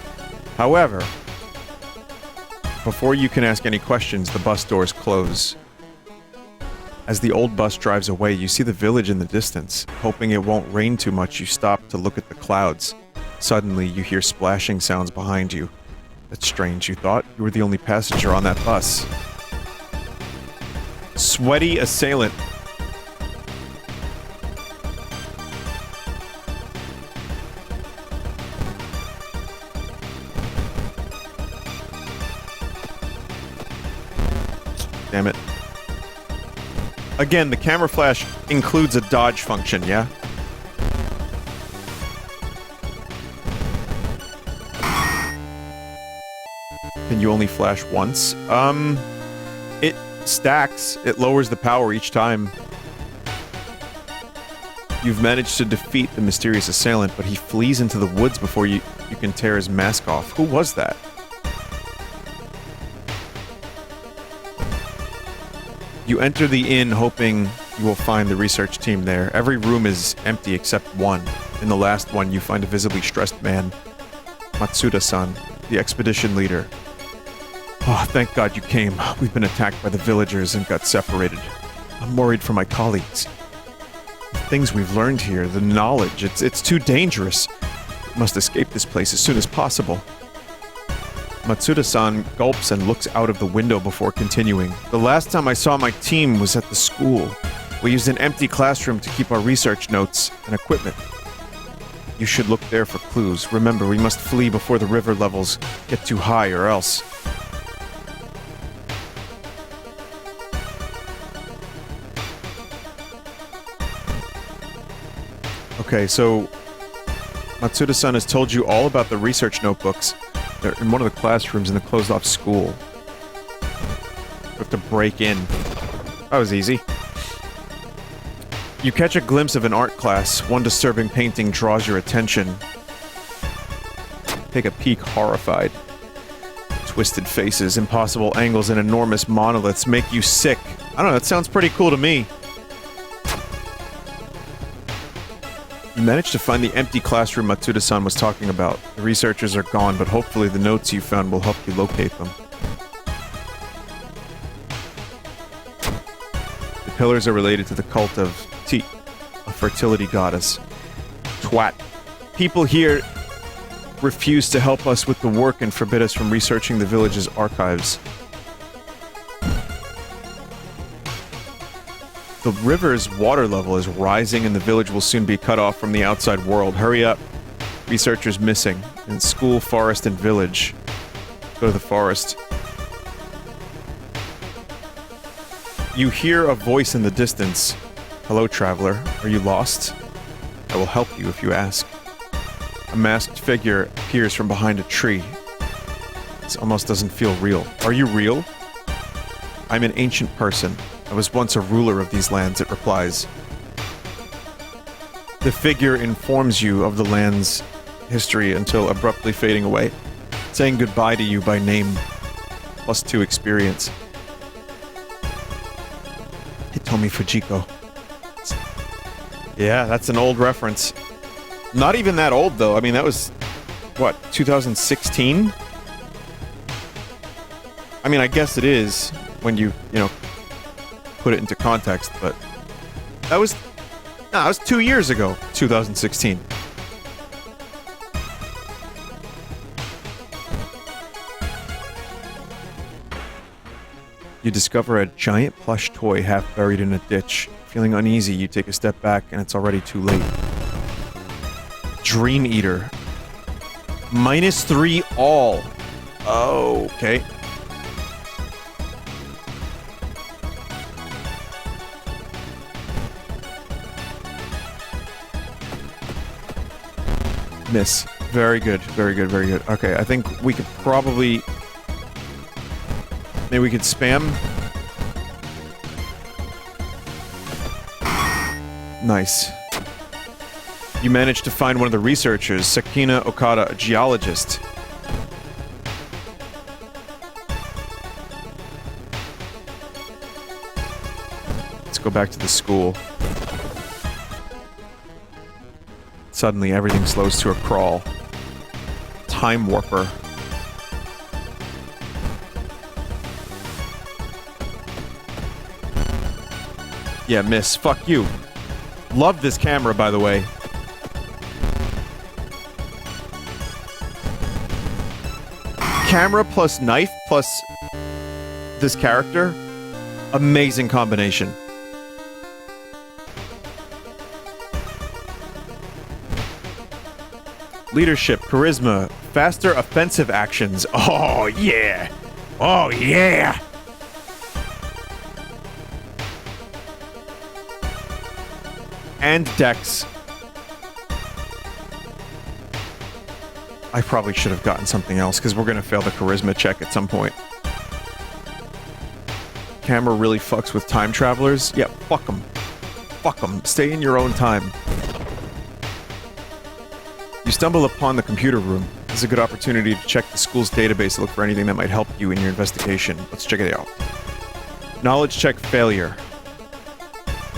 However, before you can ask any questions, the bus doors close. As the old bus drives away, you see the village in the distance. Hoping it won't rain too much, you stop to look at the clouds. Suddenly, you hear splashing sounds behind you. That's strange, you thought. You were the only passenger on that bus. Sweaty assailant. Damn it. Again, the camera flash includes a dodge function, yeah? Can you only flash once? It stacks. It lowers the power each time. You've managed to defeat the mysterious assailant, but he flees into the woods before you can tear his mask off. Who was that? You enter the inn hoping you will find the research team there. Every room is empty except one. In the last one, you find a visibly stressed man. Matsuda-san, the expedition leader. Oh, thank God you came. We've been attacked by the villagers and got separated. I'm worried for my colleagues. The things we've learned here, the knowledge, it's too dangerous. We must escape this place as soon as possible. Matsuda-san gulps and looks out of the window before continuing. The last time I saw my team was at the school. We used an empty classroom to keep our research notes and equipment. You should look there for clues. Remember, we must flee before the river levels get too high or else. Okay, so Matsuda-san has told you all about the research notebooks. They're in one of the classrooms in the closed-off school. You have to break in. That was easy. You catch a glimpse of an art class. One disturbing painting draws your attention. Take a peek, horrified. Twisted faces, impossible angles, and enormous monoliths make you sick. I don't know, that sounds pretty cool to me. You managed to find the empty classroom Matsuda-san was talking about. The researchers are gone, but hopefully the notes you found will help you locate them. The pillars are related to the cult of Ti, a fertility goddess. Twat. People here refuse to help us with the work and forbid us from researching the village's archives. The river's water level is rising and the village will soon be cut off from the outside world. Hurry up. Researchers missing. In school, forest, and village. Go to the forest. You hear a voice in the distance. Hello, traveler. Are you lost? I will help you if you ask. A masked figure appears from behind a tree. This almost doesn't feel real. Are you real? I'm an ancient person. I was once a ruler of these lands, it replies. The figure informs you of the land's history until abruptly fading away, saying goodbye to you by name, +2 experience. Hitomi Fujiko. Yeah, that's an old reference. Not even that old, though. I mean, that was, what, 2016? I mean, I guess it is when you know, put it into context, but That was 2 years ago, 2016. You discover a giant plush toy half buried in a ditch. Feeling uneasy, you take a step back and it's already too late. Dream Eater. -3 all. Oh, okay. Miss. Very good, very good, very good. Okay, I think we could probably... Maybe we could spam. Nice. You managed to find one of the researchers, Sakina Okada, a geologist. Let's go back to the school. Suddenly, everything slows to a crawl. Time warper. Yeah, miss. Fuck you. Love this camera, by the way. Camera plus knife plus this character. Amazing combination. Leadership, charisma, faster offensive actions. Oh, yeah. Oh, yeah. And Dex. I probably should have gotten something else, because we're going to fail the charisma check at some point. Camera really fucks with time travelers? Yeah, fuck them. Fuck them. Stay in your own time. You stumble upon the computer room. This is a good opportunity to check the school's database to look for anything that might help you in your investigation. Let's check it out. Knowledge check failure.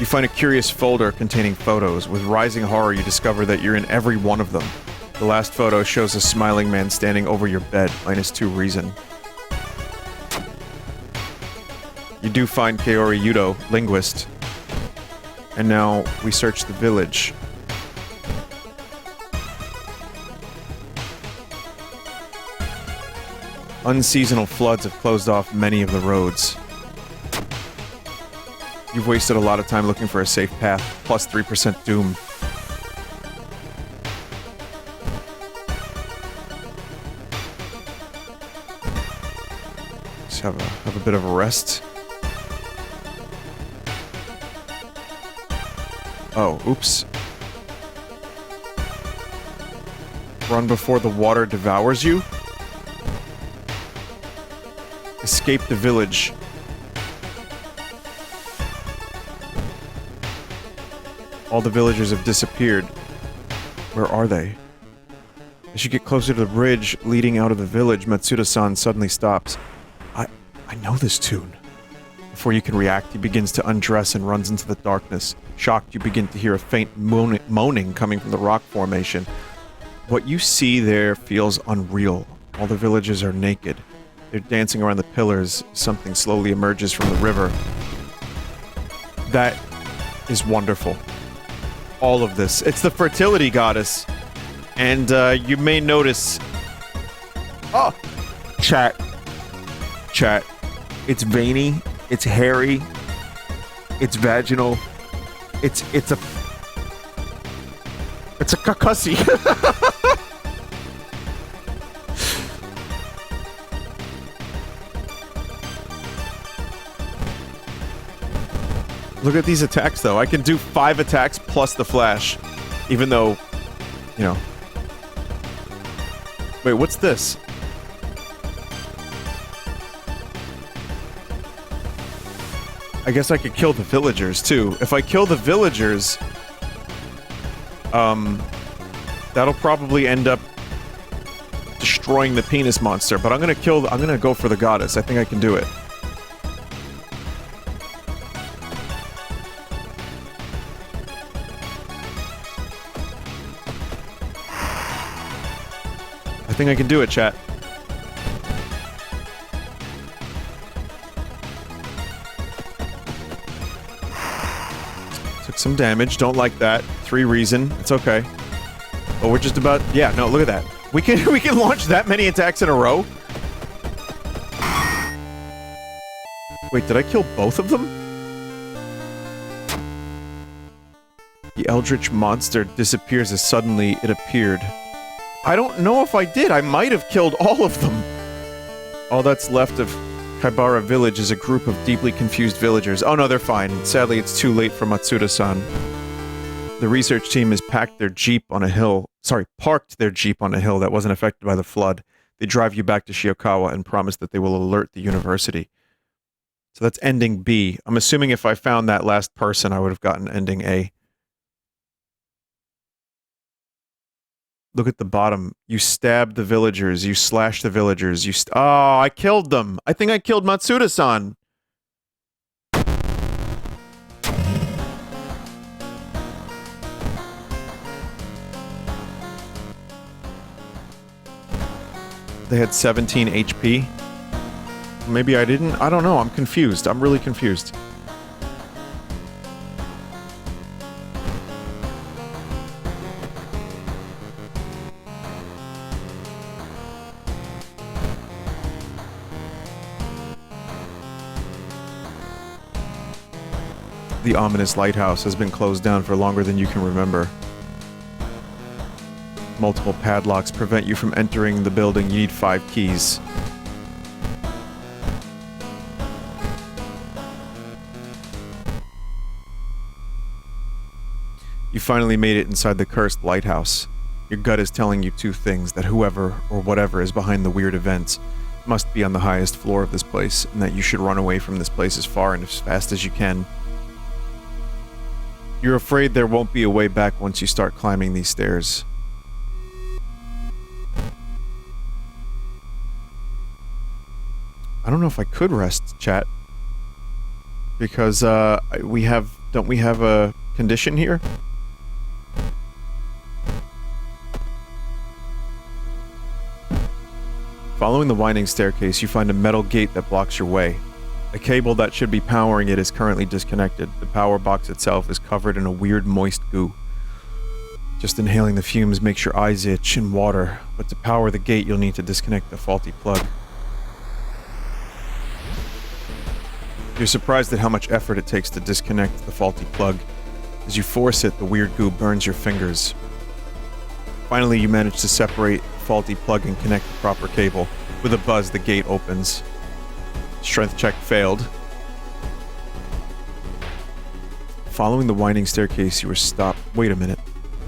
You find a curious folder containing photos. With rising horror, you discover that you're in every one of them. The last photo shows a smiling man standing over your bed, -2 reason. You do find Kaori Yudo, linguist. And now we search the village. Unseasonal floods have closed off many of the roads. You've wasted a lot of time looking for a safe path, plus 3% doom. Just have a bit of a rest. Oh, oops. Run before the water devours you? Escape the village. All the villagers have disappeared. Where are they? As you get closer to the bridge leading out of the village, Matsuda-san suddenly stops. I know this tune. Before you can react, he begins to undress and runs into the darkness. Shocked, you begin to hear a faint moaning coming from the rock formation. What you see there feels unreal. All the villagers are naked. They're dancing around the pillars. Something slowly emerges from the river. That is wonderful. All of this. It's the fertility goddess. And you may notice... Oh! Chat. It's veiny. It's hairy. It's vaginal. It's a kakasi. Look at these attacks, though. I can do 5 attacks plus the flash. Even though, you know... Wait, what's this? I guess I could kill the villagers, too. If I kill the villagers... that'll probably end up destroying the penis monster, but I'm gonna go for the goddess. I think I can do it. I think I can do it, chat. some damage. Don't like that. 3 reason. It's okay. But we're just about... Yeah, no, look at that. We can launch that many attacks in a row? Wait, did I kill both of them? The eldritch monster disappears as suddenly it appeared. I don't know if I did. I might have killed all of them. All that's left of Kaibara village is a group of deeply confused villagers. Oh no, they're fine. Sadly, it's too late for Matsuda-san. The research team has parked their jeep on a hill that wasn't affected by the flood. They drive you back to Shiokawa and promise that they will alert the university. So that's ending B. I'm assuming if I found that last person, I would have gotten ending A. Look at the bottom. You stabbed the villagers. You slashed the villagers. Oh, I killed them. I think I killed Matsuda-san. They had 17 HP. Maybe I didn't. I don't know. I'm confused. I'm really confused. The ominous lighthouse has been closed down for longer than you can remember. Multiple padlocks prevent you from entering the building. You need 5 keys. You finally made it inside the cursed lighthouse. Your gut is telling you 2 things, that whoever or whatever is behind the weird events must be on the highest floor of this place, and that you should run away from this place as far and as fast as you can. You're afraid there won't be a way back once you start climbing these stairs. I don't know if I could rest, chat. Because, don't we have a condition here? Following the winding staircase, you find a metal gate that blocks your way. A cable that should be powering it is currently disconnected. The power box itself is covered in a weird moist goo. Just inhaling the fumes makes your eyes itch and water, but to power the gate you'll need to disconnect the faulty plug. You're surprised at how much effort it takes to disconnect the faulty plug. As you force it, the weird goo burns your fingers. Finally, you manage to separate the faulty plug and connect the proper cable. With a buzz, the gate opens. Strength check failed. Following the winding staircase, you were stopped. Wait a minute.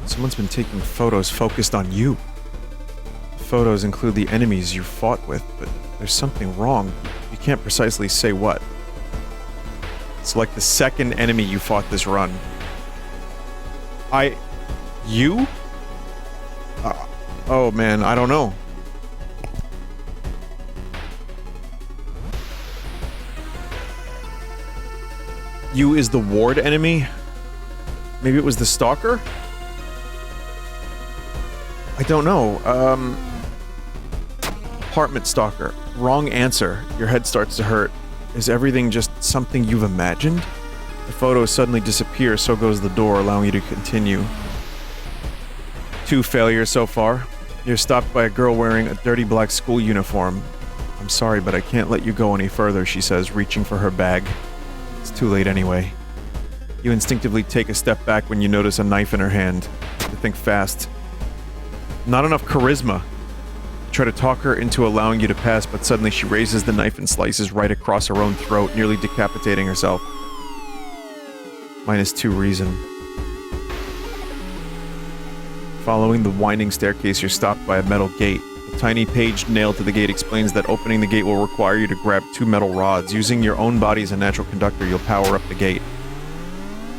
Someone's been taking photos focused on you. The photos include the enemies you fought with, but there's something wrong. You can't precisely say what. It's like the second enemy you fought this run. You? Oh man, I don't know. You is the ward enemy? Maybe it was the stalker? I don't know. Apartment stalker. Wrong answer. Your head starts to hurt. Is everything just something you've imagined? The photos suddenly disappear, so goes the door, allowing you to continue. 2 failures so far. You're stopped by a girl wearing a dirty black school uniform. I'm sorry, but I can't let you go any further, she says, reaching for her bag. It's too late anyway. You instinctively take a step back when you notice a knife in her hand. You think fast. Not enough charisma. You try to talk her into allowing you to pass, but suddenly she raises the knife and slices right across her own throat, nearly decapitating herself. -2 reason. Following the winding staircase, you're stopped by a metal gate. A tiny page nailed to the gate explains that opening the gate will require you to grab 2 metal rods. Using your own body as a natural conductor, you'll power up the gate.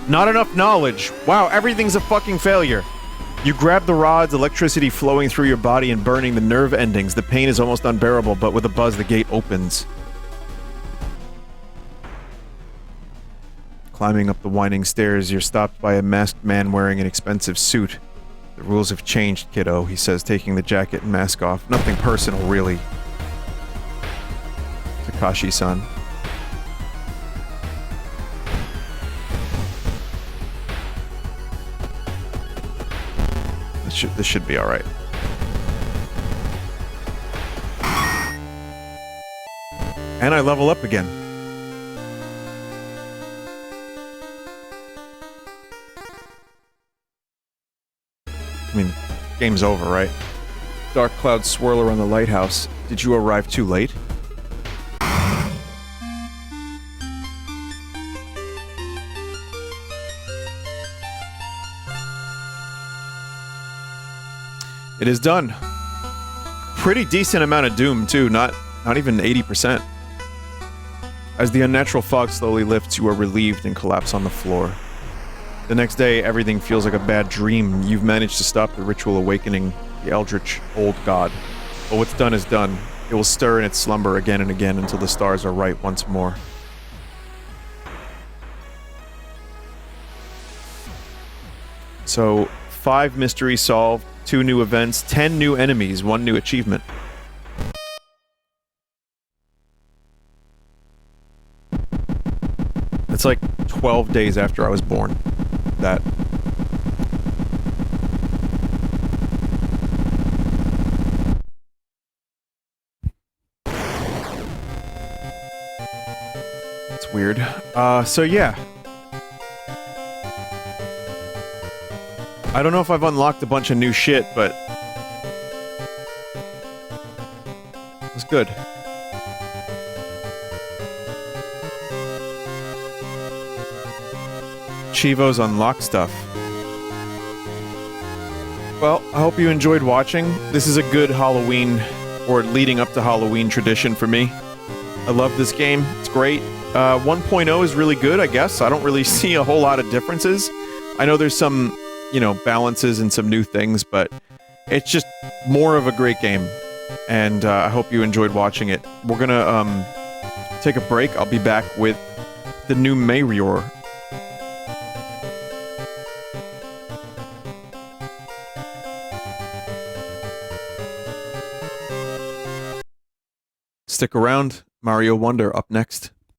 Not enough knowledge! Wow, everything's a fucking failure! You grab the rods, electricity flowing through your body and burning the nerve endings. The pain is almost unbearable, but with a buzz, the gate opens. Climbing up the winding stairs, you're stopped by a masked man wearing an expensive suit. The rules have changed, kiddo, he says, taking the jacket and mask off. Nothing personal, really. Takashi-san. This should be all right. And I level up again. I mean, game's over, right? Dark clouds swirl around the lighthouse. Did you arrive too late? It is done. Pretty decent amount of doom, too. Not even 80%. As the unnatural fog slowly lifts, you are relieved and collapse on the floor. The next day, everything feels like a bad dream. You've managed to stop the ritual awakening the eldritch old god. But what's done is done. It will stir in its slumber again and again until the stars are right once more. So, 5 mysteries solved, 2 new events, 10 new enemies, 1 new achievement. It's like 12 days after I was born. That. It's weird. So yeah. I don't know if I've unlocked a bunch of new shit, but it's good. Chivo's unlock stuff. Well, I hope you enjoyed watching. This is a good Halloween, or leading up to Halloween tradition for me. I love this game. It's great. 1.0 is really good, I guess. I don't really see a whole lot of differences. I know there's some, you know, balances and some new things, but it's just more of a great game. And I hope you enjoyed watching it. We're gonna take a break. I'll be back with the new Mayrior. Stick around. Mario Wonder up next.